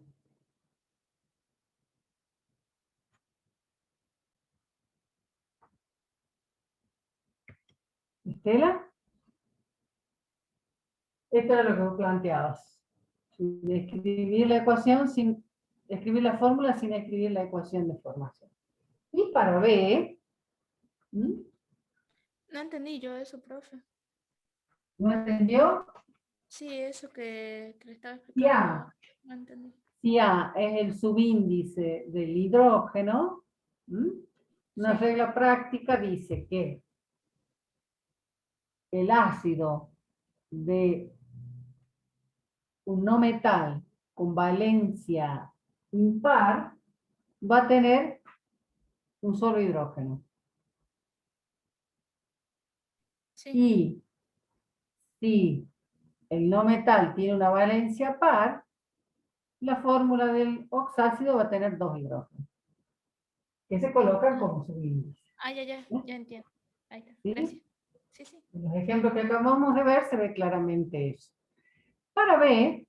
Estela. Esto era lo que vos planteabas. Escribir la ecuación sin escribir la fórmula sin escribir la ecuación de formación. Y para B, ¿m? No entendí yo eso, profe. ¿no entendió? Sí, eso que le estaba Ya. explicando. No entendí. Si A es el subíndice del hidrógeno, ¿m? Una Sí. regla práctica dice que el ácido de un no metal con valencia impar va a tener un solo hidrógeno. Sí. Y si el no metal tiene una valencia par, la fórmula del oxácido va a tener 2 hidrógenos, que se colocan como subíndice. Ah, ya entiendo. Ahí está. ¿Sí? Gracias. Sí, sí. En los ejemplos que acabamos de ver se ve claramente eso. Para B,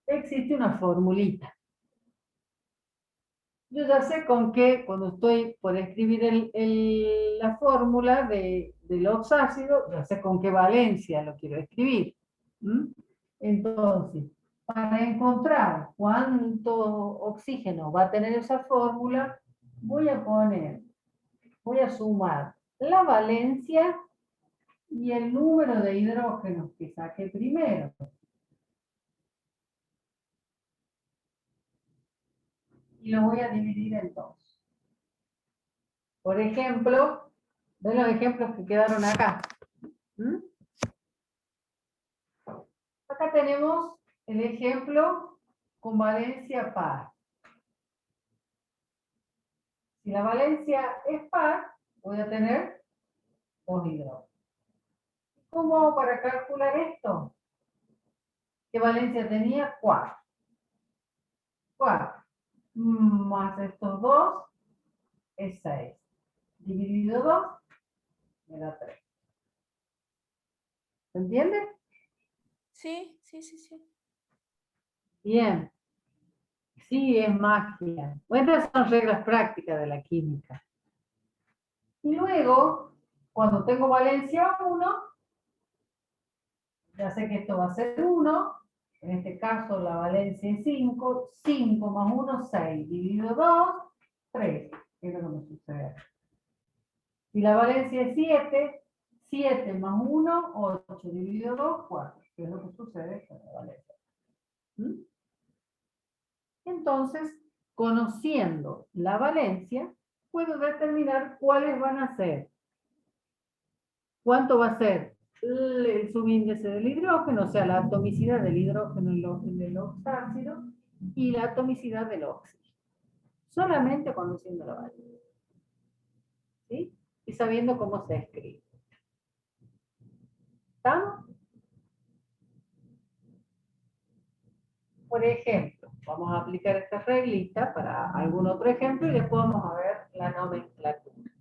existe una formulita. Yo ya sé con qué, cuando estoy por escribir la fórmula del oxácido, ya sé con qué valencia lo quiero escribir. ¿Mm? Entonces, para encontrar cuánto oxígeno va a tener esa fórmula, voy a sumar la valencia y el número de hidrógenos que saqué primero. Y lo voy a dividir en 2. Por ejemplo, ven los ejemplos que quedaron acá. ¿Mm? Acá tenemos el ejemplo con valencia par. Si la valencia es par, voy a tener 2 hidrógenos. ¿Cómo hago para calcular esto? ¿Qué valencia tenía? 4. 4 más estos 2 es 6. Dividido 2 me da 3. ¿Se entiende? Sí, sí, sí, sí. Bien. Sí, es magia. Bueno, estas son reglas prácticas de la química. Y luego, cuando tengo valencia 1, ya sé que esto va a ser 1. En este caso la valencia es 5. 5 más 1, 6. Dividido 2, 3. ¿Qué es lo que me sucede? Si la valencia es 7, 7 más 1, 8. Dividido 2, 4. ¿Qué es lo que sucede con la valencia? ¿Mm? Entonces, conociendo la valencia, puedo determinar cuáles van a ser. ¿Cuánto va a ser el subíndice del hidrógeno? O sea, la atomicidad del hidrógeno en el oxácido y la atomicidad del óxido. Solamente conociendo la valencia. ¿Sí? Y sabiendo cómo se escribe. ¿Estamos? Por ejemplo, vamos a aplicar esta reglita para algún otro ejemplo y después vamos a ver la nomenclatura.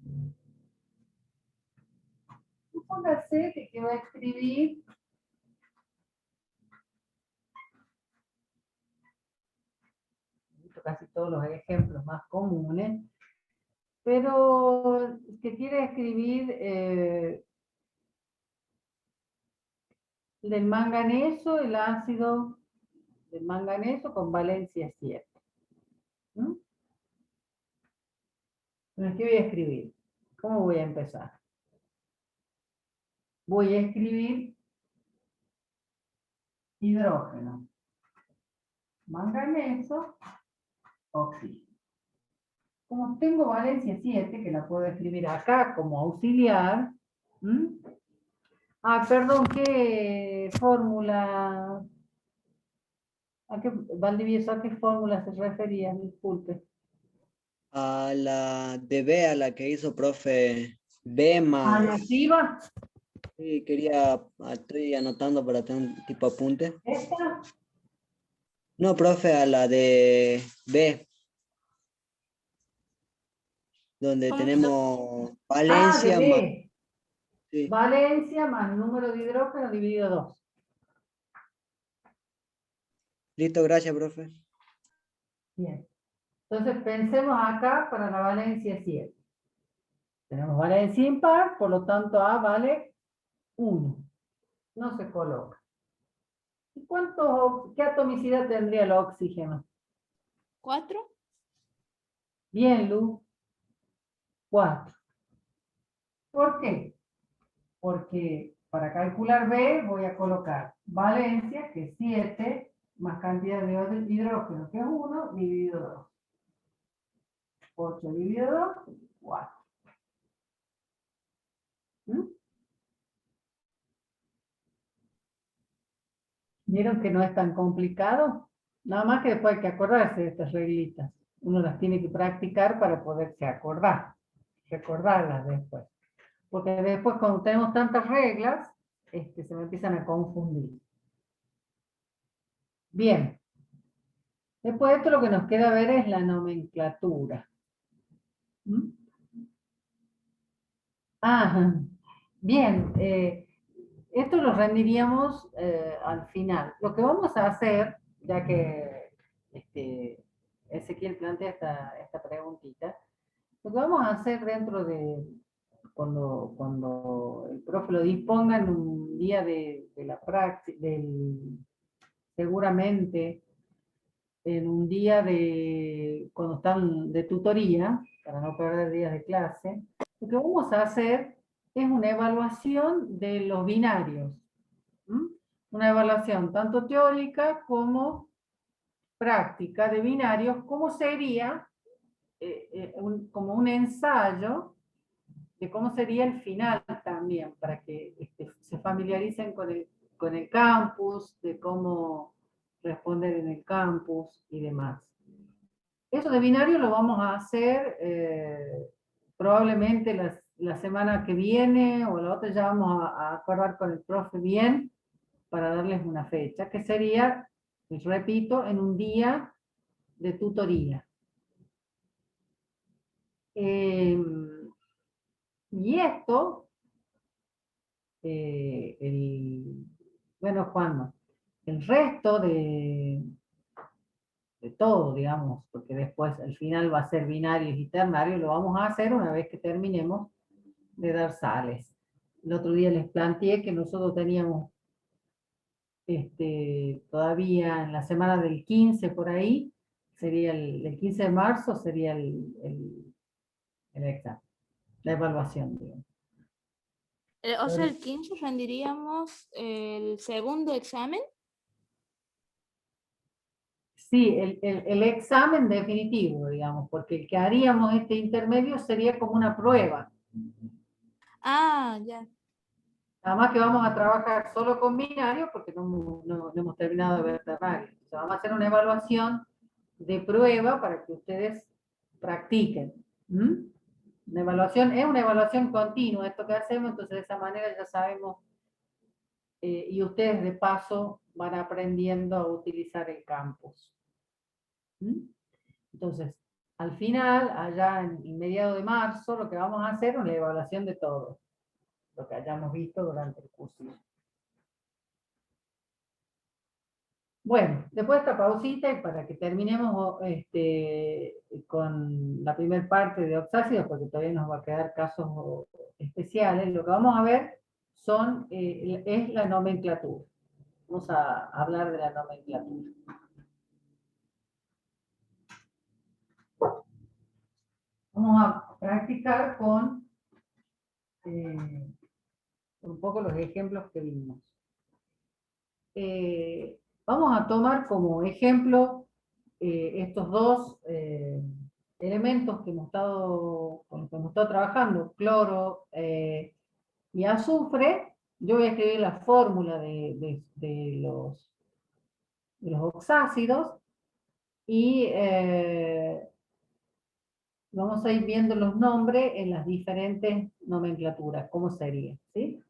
Supóngase que va a escribir casi todos los ejemplos más comunes, pero que quiere escribir del manganeso, el ácido del manganeso con valencia 7. ¿Mm? Entonces, ¿qué voy a escribir? ¿Cómo voy a empezar? Voy a escribir hidrógeno, manganeso, oxígeno. Como tengo valencia 7, que la puedo escribir acá como auxiliar. ¿Mm? Ah, perdón, ¿qué fórmula? Valdivieso, ¿a qué fórmula se refería? Disculpe. A la de B, a la que hizo profe B ¿A más. la activa? Sí, estoy anotando para tener un tipo apunte. ¿Esta? No, profe, a la de B, donde ¿Cómo? tenemos Ah, valencia de más. B. Sí. Valencia más número de hidrógeno dividido 2. Listo, gracias, profe. Bien. Entonces pensemos acá para la valencia 7. Tenemos valencia impar, por lo tanto A vale 1. No se coloca. ¿Y qué atomicidad tendría el oxígeno? 4. Bien, Lu. 4. ¿Por qué? Porque para calcular B voy a colocar valencia, que es 7, más cantidad de hidrógeno, que es 1, dividido 2. 8 dividido 2, 4. ¿Mm? ¿Vieron que no es tan complicado? Nada más que después hay que acordarse de estas reglitas. Uno las tiene que practicar para poderse acordar, recordarlas después. Porque después cuando tenemos tantas reglas, se me empiezan a confundir. Bien. Después de esto lo que nos queda ver es la nomenclatura. ¿Mm? Ah, bien. Esto lo rendiríamos al final. Lo que vamos a hacer, ya que Ezequiel plantea esta preguntita, lo que vamos a hacer dentro de, cuando el profe lo disponga en un día de la práctica, seguramente en un día cuando están de tutoría, para no perder días de clase, lo que vamos a hacer es una evaluación de los binarios. ¿Mm? Una evaluación tanto teórica como práctica de binarios, como sería como un ensayo de cómo sería el final también, para que se familiaricen con el campus, de cómo responder en el campus y demás. Eso de binario lo vamos a hacer probablemente la semana que viene o la otra, ya vamos a acordar con el profe bien para darles una fecha, que sería, les repito, en un día de tutoría. Y esto, bueno, Juanma, el resto de todo, digamos, porque después al final va a ser binarios y ternarios, lo vamos a hacer una vez que terminemos de dar sales. El otro día les planteé que nosotros teníamos todavía en la semana del 15 por ahí, sería el 15 de marzo, sería el examen, la evaluación, digamos. O sea, el 15 rendiríamos el segundo examen. Sí, el examen definitivo, digamos, porque el que haríamos este intermedio sería como una prueba. Ah, ya. Nada más que vamos a trabajar solo con binarios porque no hemos terminado de ver ternarios. O sea, vamos a hacer una evaluación de prueba para que ustedes practiquen. ¿Mm? Una evaluación es una evaluación continua, esto que hacemos, entonces de esa manera ya sabemos y ustedes de paso van aprendiendo a utilizar el campus. ¿Mm? Entonces, al final, allá en mediados de marzo, lo que vamos a hacer es la evaluación de todo lo que hayamos visto durante el curso. Bueno, después de esta pausita y para que terminemos con la primera parte de oxácidos, porque todavía nos va a quedar casos especiales, lo que vamos a ver es la nomenclatura. Vamos a hablar de la nomenclatura. Vamos a practicar con un poco los ejemplos que vimos. Vamos a tomar como ejemplo estos dos elementos que con los que hemos estado trabajando, cloro y azufre. Yo voy a escribir la fórmula de los oxácidos y vamos a ir viendo los nombres en las diferentes nomenclaturas, cómo sería, ¿sí?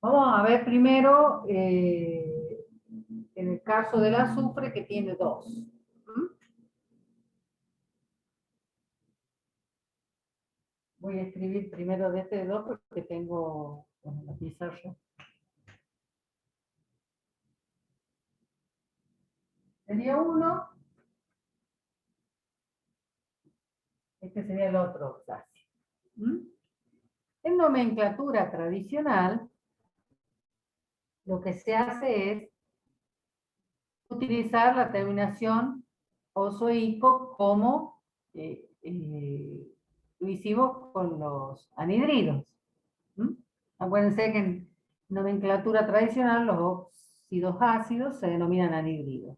Vamos a ver primero en el caso del azufre, que tiene 2. Voy a escribir primero de este 2 porque tengo la pizarra. Sería 1. Este sería el otro oxácido. ¿Mm? En nomenclatura tradicional, lo que se hace es utilizar la terminación oso-ico como lo hicimos con los anhidridos. ¿Mm? Acuérdense que en nomenclatura tradicional los óxidos ácidos se denominan anhidridos.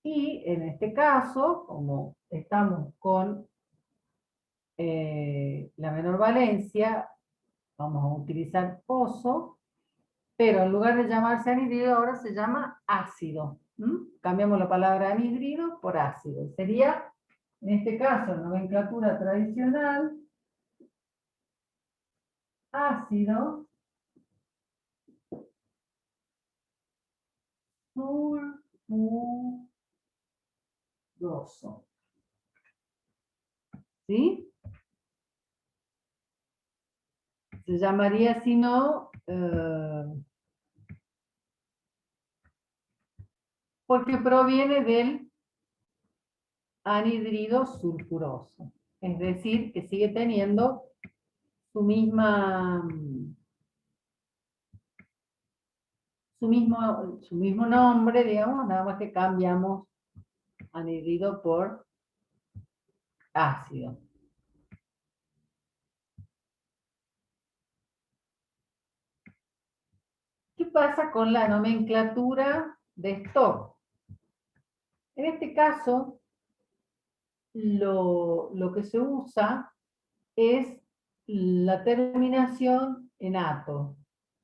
Y en este caso, como estamos con la menor valencia, vamos a utilizar oso, pero en lugar de llamarse anhidrido ahora se llama ácido. Cambiamos la palabra anhidrido por ácido. Sería, en este caso, en nomenclatura tradicional, ácido sulfuroso. ¿Sí? Se llamaría, si no, porque proviene del anhidrido sulfuroso. Es decir, que sigue teniendo su mismo nombre, digamos, nada más que cambiamos anhidrido por ácido. ¿Qué pasa con la nomenclatura de stock? En este caso, lo que se usa es la terminación en ato.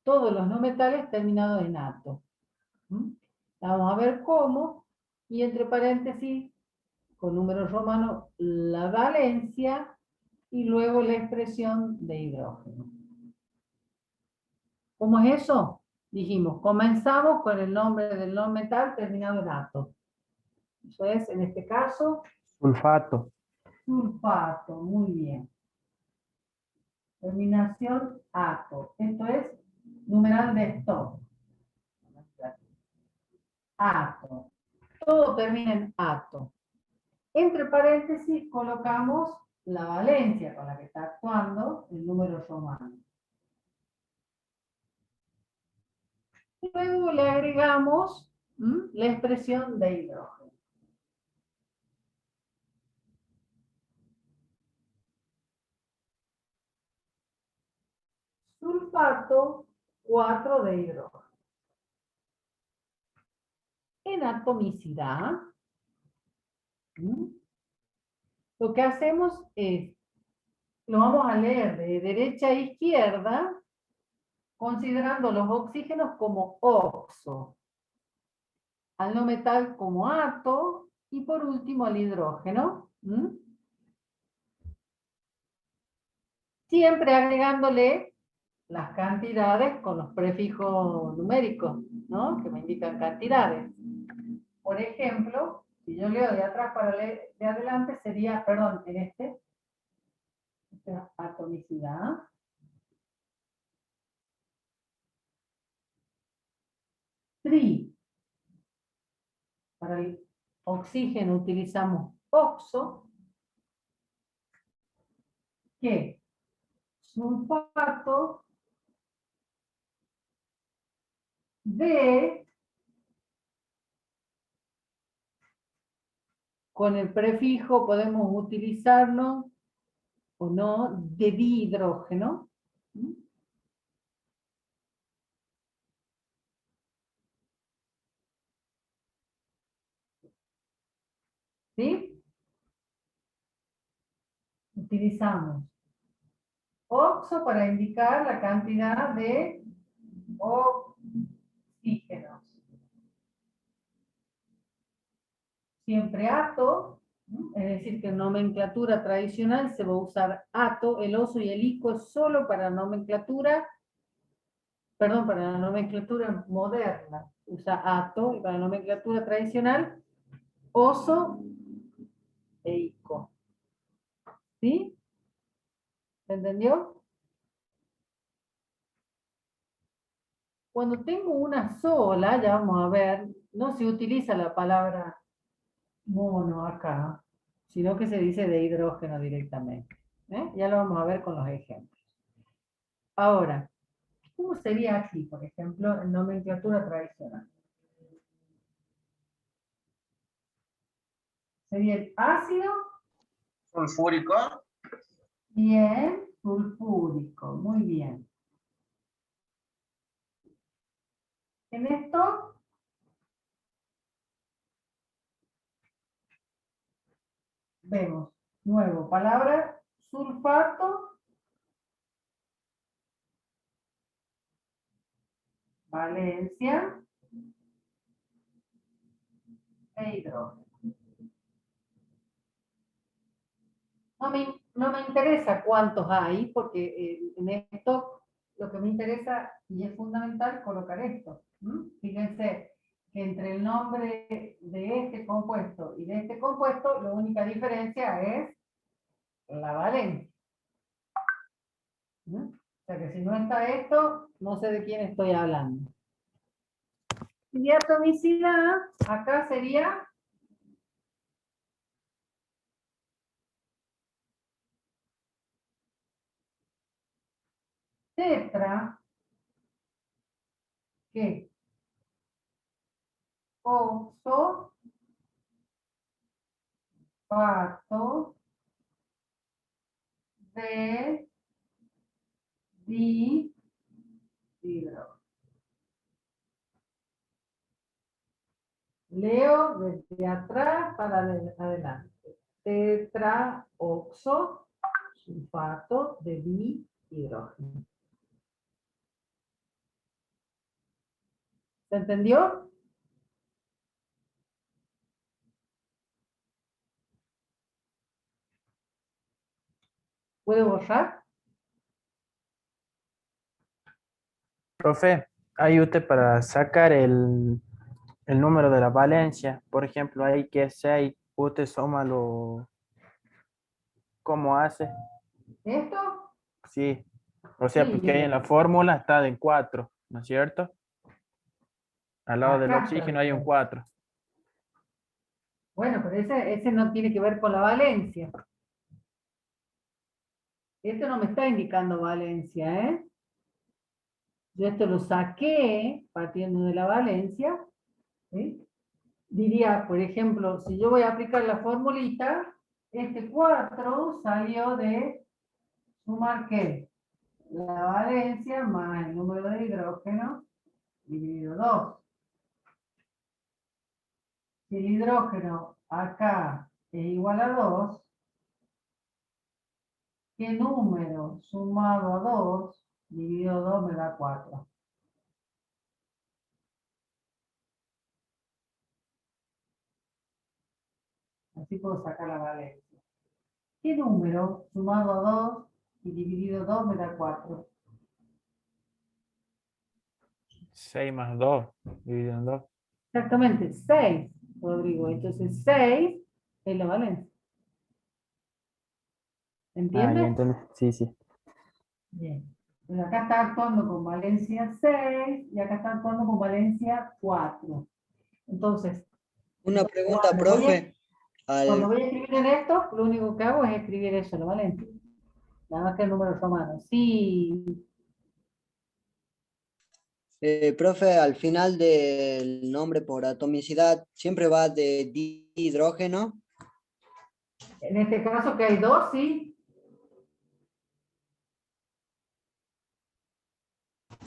Todos los no metales terminados en ato. Vamos a ver cómo, y entre paréntesis, con números romanos, la valencia y luego la expresión de hidrógeno. ¿Cómo es eso? Dijimos, comenzamos con el nombre del no metal terminado en ato. Eso es, en este caso, Sulfato. sulfato, muy bien. Terminación ato. Esto es numeral de stock. Ato. Todo termina en ato. Entre paréntesis colocamos la valencia con la que está actuando el número romano. Y luego le agregamos la expresión de hidrógeno. Sulfato 4 de hidrógeno. En atomicidad, lo que hacemos es, lo vamos a leer de derecha a izquierda, considerando los oxígenos como oxo, al no metal como ato, y por último al hidrógeno. Siempre agregándole las cantidades con los prefijos numéricos, ¿no? Que me indican cantidades. Por ejemplo, si yo leo de atrás para leer de adelante, sería, perdón, en esta atomicidad. Tri. Para el oxígeno utilizamos oxo, que sulfato de, con el prefijo podemos utilizarlo o no, de dihidrógeno. ¿Sí? Utilizamos oxo para indicar la cantidad de oxígenos. Siempre ato, es decir, que en nomenclatura tradicional se va a usar ato, el oso y el ico es solo para nomenclatura, perdón, para la nomenclatura moderna. Usa ato, y para la nomenclatura tradicional, oso e ico. ¿Sí? ¿Se entendió? Cuando tengo una sola, ya vamos a ver, no se utiliza la palabra mono acá, sino que se dice de hidrógeno directamente. Ya lo vamos a ver con los ejemplos. Ahora, ¿cómo sería aquí, por ejemplo, en nomenclatura tradicional? Sería el ácido Sulfúrico. y el sulfúrico. Muy bien. En esto vemos, nuevo, palabra sulfato, valencia e hidrógeno. No me interesa cuántos hay, porque en esto lo que me interesa, y es fundamental, colocar esto. Fíjense que entre el nombre de este compuesto y de este compuesto, la única diferencia es la valencia. O sea que si no está esto, no sé de quién estoy hablando. Y atomicidad, acá sería tetra, que oxo, pato, de dihidro. Leo desde atrás para adelante. Tetraoxo, sulfato de dihidrógeno. ¿Se entendió? ¿Puedo borrar? Profe, ahí usted para sacar el número de la valencia, por ejemplo, ahí que es 6, usted súmalo, ¿cómo hace? ¿Esto? Sí, o sea, Sí, porque ahí en la fórmula está en 4, ¿no es cierto? Al lado del acá está. oxígeno hay un 4. Bueno, pero ese no tiene que ver con la valencia. Esto no me está indicando valencia, ¿eh? Yo esto lo saqué partiendo de la valencia, ¿sí? Diría, por ejemplo, si yo voy a aplicar la formulita, este 4 salió de sumar ¿qué? La valencia más el número de hidrógeno dividido 2. Si el hidrógeno acá es igual a 2, ¿qué número sumado a 2 dividido 2 me da 4? Así puedo sacar la valencia. ¿Qué número sumado a 2 y dividido 2 me da 4? 6 más 2, dividido en 2. Exactamente, 6, Rodrigo. Entonces 6 es la valencia. Ah, ¿Entiendes? ya entendí. Sí, sí. Bien. Pues acá está actuando con valencia 6 y acá está actuando con valencia 4. Entonces, Una pregunta, cuando voy profe. cuando voy a escribir en esto, lo único que hago es escribir eso, la valencia. Nada más que el número romano. Sí, Profe, al final del nombre por atomicidad, ¿siempre va de dihidrógeno? en este caso que hay 2, sí.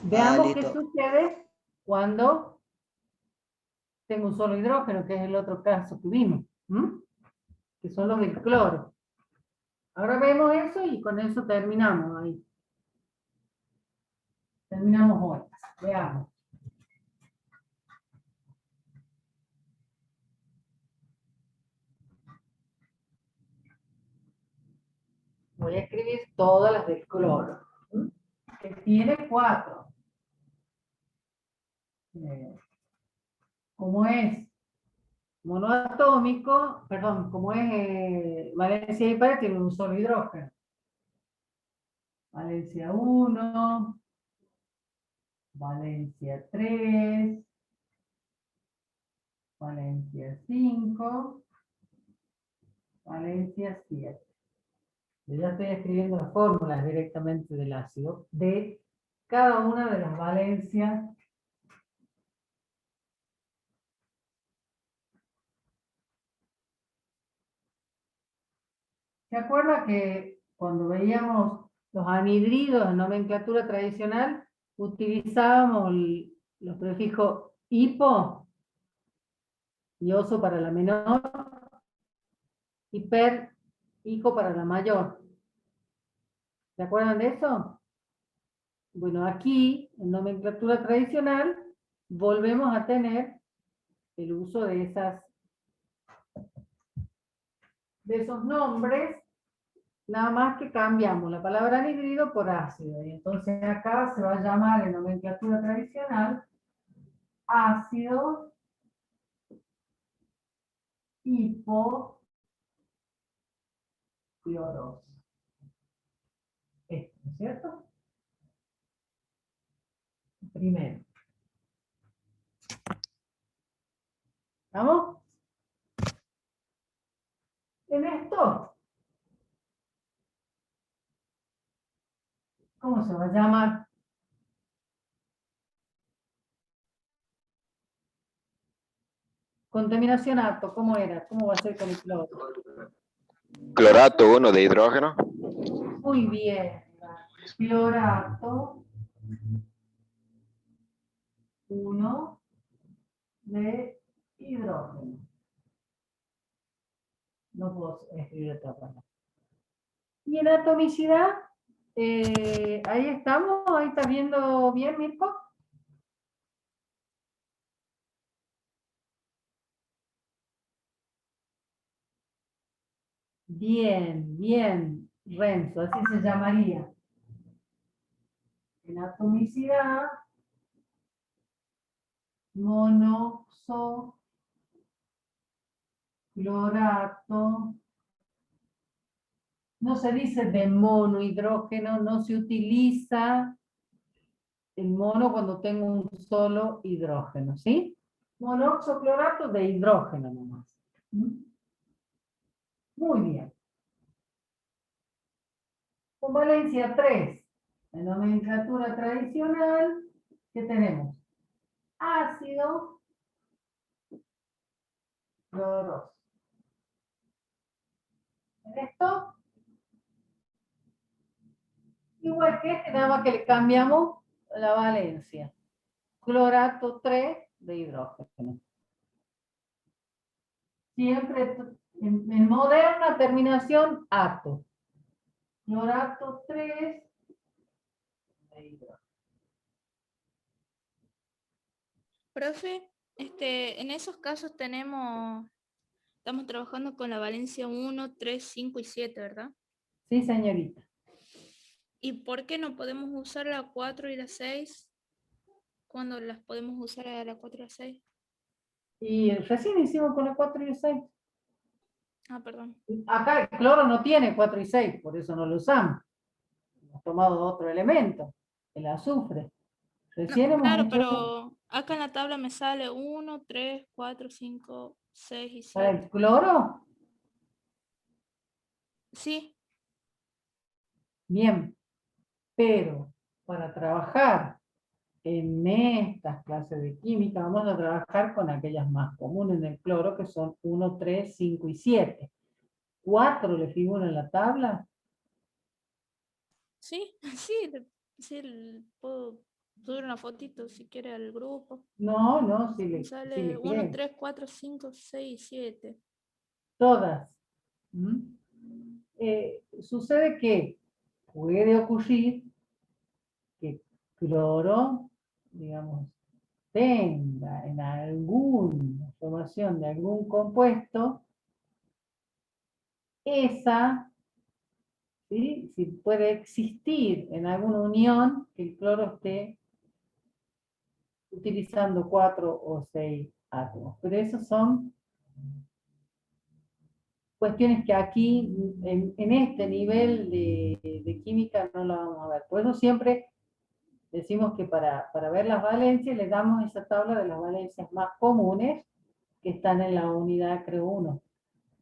Veamos qué Listo. sucede cuando tengo un solo hidrógeno, que es el otro caso que vimos, que son los del cloro. Ahora vemos eso y con eso terminamos ahí. Terminamos hoy. Veamos. Voy a escribir todas las del cloro, que tiene 4. Como es monoatómico, perdón, como es valencia impar, tiene un solo hidrógeno. Valencia 1, valencia 3, valencia 5, valencia 7. Yo ya estoy escribiendo las fórmulas directamente del ácido, de cada una de las valencias. ¿Se acuerda que cuando veíamos los anhidridos en nomenclatura tradicional, utilizábamos los prefijos hipo, y oso para la menor, hiper, hijo para la mayor? ¿Se acuerdan de eso? Bueno, aquí, en nomenclatura tradicional, volvemos a tener el uso de esos nombres, nada más que cambiamos la palabra anhidrido por ácido. Y entonces acá se va a llamar en nomenclatura tradicional ácido hipocloroso. Esto, ¿no es cierto? Primero. ¿Vamos? En esto, ¿cómo se va a llamar? Contaminación apto, ¿cómo era? ¿Cómo va a ser con el cloro? Clorato 1 de hidrógeno. Muy bien. Clorato 1 de hidrógeno. No puedo escribir otra palabra. Y en atomicidad, ahí estamos, ahí está viendo bien, Mirko. Bien, bien, Renzo, así se llamaría. En atomicidad, monoxo, clorato. No se dice de monohidrógeno, no se utiliza el mono cuando tengo un solo hidrógeno, ¿sí? Monoxoclorato de hidrógeno nomás. Muy bien. Con valencia 3, en nomenclatura tradicional, ¿qué tenemos? Ácido cloroso. ¿En esto? Igual que este, nada más que le cambiamos la valencia. Clorato 3 de hidrógeno. Siempre en moderna terminación, ato. Clorato 3 de hidrógeno. Profe, en esos casos estamos trabajando con la valencia 1, 3, 5 y 7, ¿verdad? Sí, señorita. ¿Y por qué no podemos usar la 4 y la 6? ¿Cuándo las podemos usar a la 4 y la 6? Y recién hicimos con la 4 y el 6. Ah, perdón. Acá el cloro no tiene 4 y 6, por eso no lo usamos. Hemos tomado otro elemento, el azufre. Recién No, hemos claro, hecho pero acá en la tabla me sale 1, 3, 4, 5, 6 y para 7. el cloro. Sí, Bien, pero para trabajar en estas clases de química vamos a trabajar con aquellas más comunes del cloro, que son 1, 3, 5 y 7. ¿4 le figura en la tabla? sí, sí, puedo subir una fotito si quiere al grupo. No, no, si Me le sale 1, cree. 3, 4, 5, 6 y 7. Todas. Sucede que puede ocurrir que cloro, digamos, tenga en alguna formación de algún compuesto, esa, ¿sí? Si puede existir en alguna unión que el cloro esté utilizando 4 o 6 átomos. Pero esos son cuestiones que aquí, en este nivel de química, no la vamos a ver. Por eso siempre decimos que para ver las valencias le damos esa tabla de las valencias más comunes que están en la unidad, creo, 1.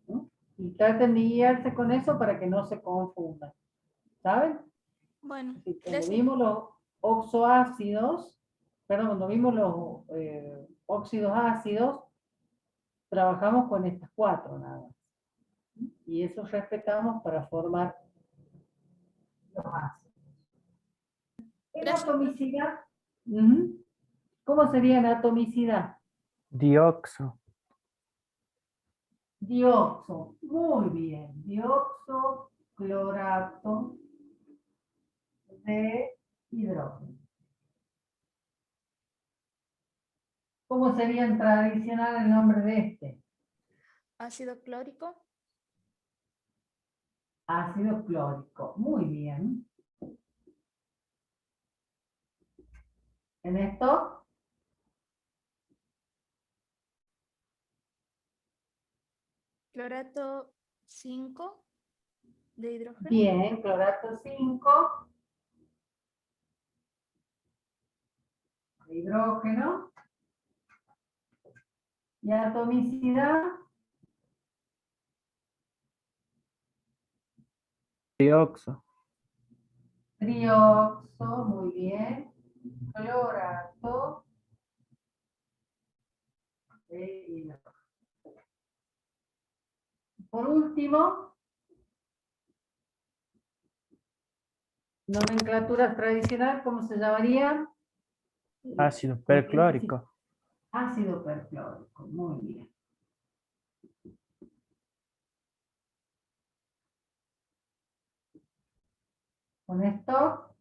¿No? Y traten de guiarse con eso para que no se confundan. ¿Saben? Bueno, Así que cuando gracias. vimos los oxoácidos, perdón, cuando vimos los óxidos ácidos, trabajamos con estas 4 nada más. Y eso respetamos para formar los ácidos. En Gracias, profe. atomicidad, ujú, ¿cómo sería en atomicidad? Dioxo. Dioxo, muy bien. Dioxo, clorato de hidrógeno. ¿Cómo sería en tradicional el nombre de este? Ácido clórico. Ácido clórico, muy bien. En esto, Clorato 5 de hidrógeno. bien, clorato 5, hidrógeno. Y atomicidad, Trioxo. trioxo, muy bien. Clorato de hidrógeno. Por último, nomenclatura tradicional, ¿cómo se llamaría? Ácido perclórico. Ácido perclórico, muy bien. Con esto,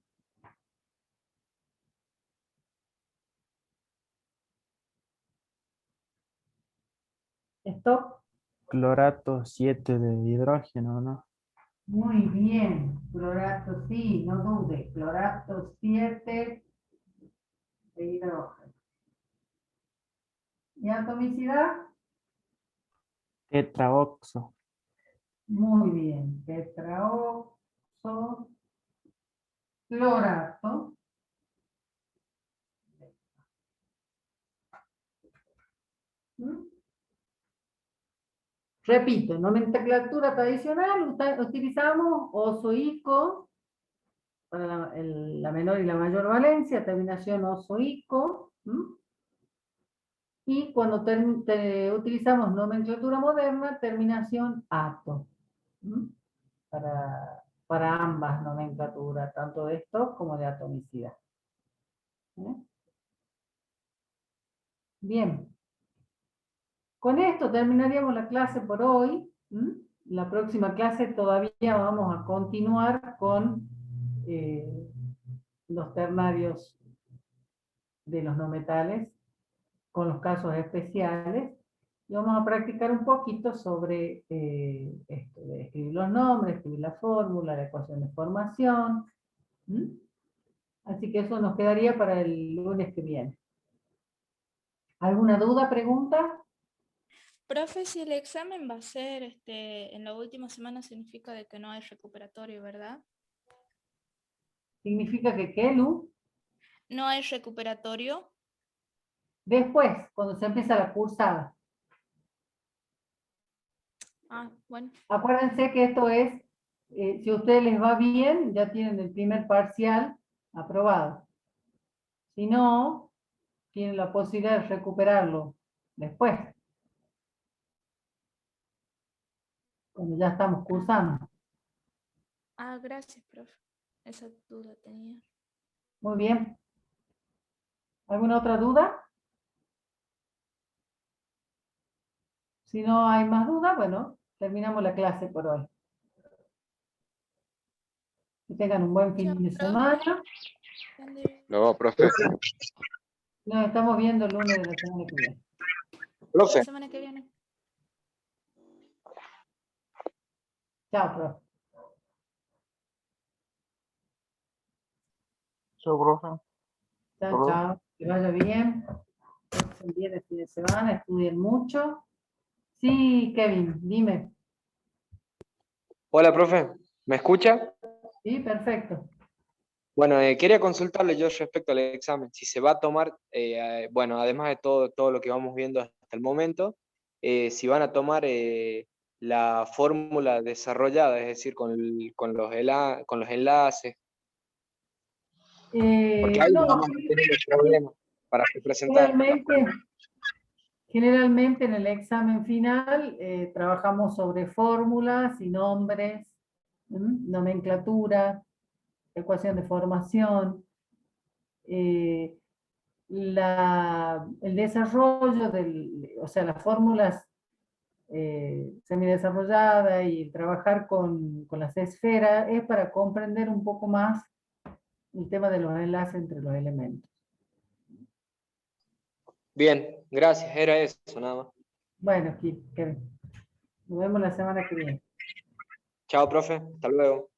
esto, Clorato 7 de hidrógeno, ¿no? muy bien. Clorato, sí, no dude. Clorato 7 de hidrógeno. ¿Y atomicidad? Tetraoxo. Muy bien. Tetraoxo, clorato. ¿Mm? Repito, nomenclatura tradicional, utilizamos ozoico para la menor y la mayor valencia, terminación ozoico. Y cuando utilizamos nomenclatura moderna, terminación ato. Para ambas nomenclaturas, tanto de stock como de atomicidad. Bien. Con esto terminaríamos la clase por hoy. La próxima clase todavía vamos a continuar con los ternarios de los no metales, con los casos especiales, y vamos a practicar un poquito sobre esto, de escribir los nombres, escribir la fórmula, la ecuación de formación. Así que eso nos quedaría para el lunes que viene. ¿Alguna duda, pregunta? Profe, si el examen va a ser en la última semana, significa de que no hay recuperatorio, ¿verdad? ¿Significa que qué, Lu? No hay recuperatorio. Después, cuando se empieza la cursada. Ah, bueno. Acuérdense que esto es, si a ustedes les va bien, ya tienen el primer parcial aprobado. Si no, tienen la posibilidad de recuperarlo después, cuando ya estamos cursando. Ah, gracias, profe. Esa duda tenía. Muy bien. ¿Alguna otra duda? Si no hay más dudas, bueno, terminamos la clase por hoy. Que tengan un buen fin de semana. No, profe. Nos estamos viendo el lunes de la semana que viene. Profe. La semana que viene. Chao, profe. Chao, profe. Chao, chao. Que vaya bien. Pasen bien el fin de semana, estudien mucho. Sí, Kevin, dime. Hola, profe, ¿me escucha? Sí, perfecto. Bueno, quería consultarle yo respecto al examen, si se va a tomar, bueno, además de todo lo que vamos viendo hasta el momento, si van a tomar la fórmula desarrollada, es decir, con los enlaces, porque ahí No, vamos a tener el problema para presentar. Generalmente en el examen final trabajamos sobre fórmulas y nombres, nomenclatura, ecuación de formación, el desarrollo o sea, las fórmulas semidesarrolladas y trabajar con las esferas es para comprender un poco más el tema de los enlaces entre los elementos. Bien, gracias, era eso nada más. Bueno, Kevin, nos vemos la semana que viene. Chao, profe, hasta luego.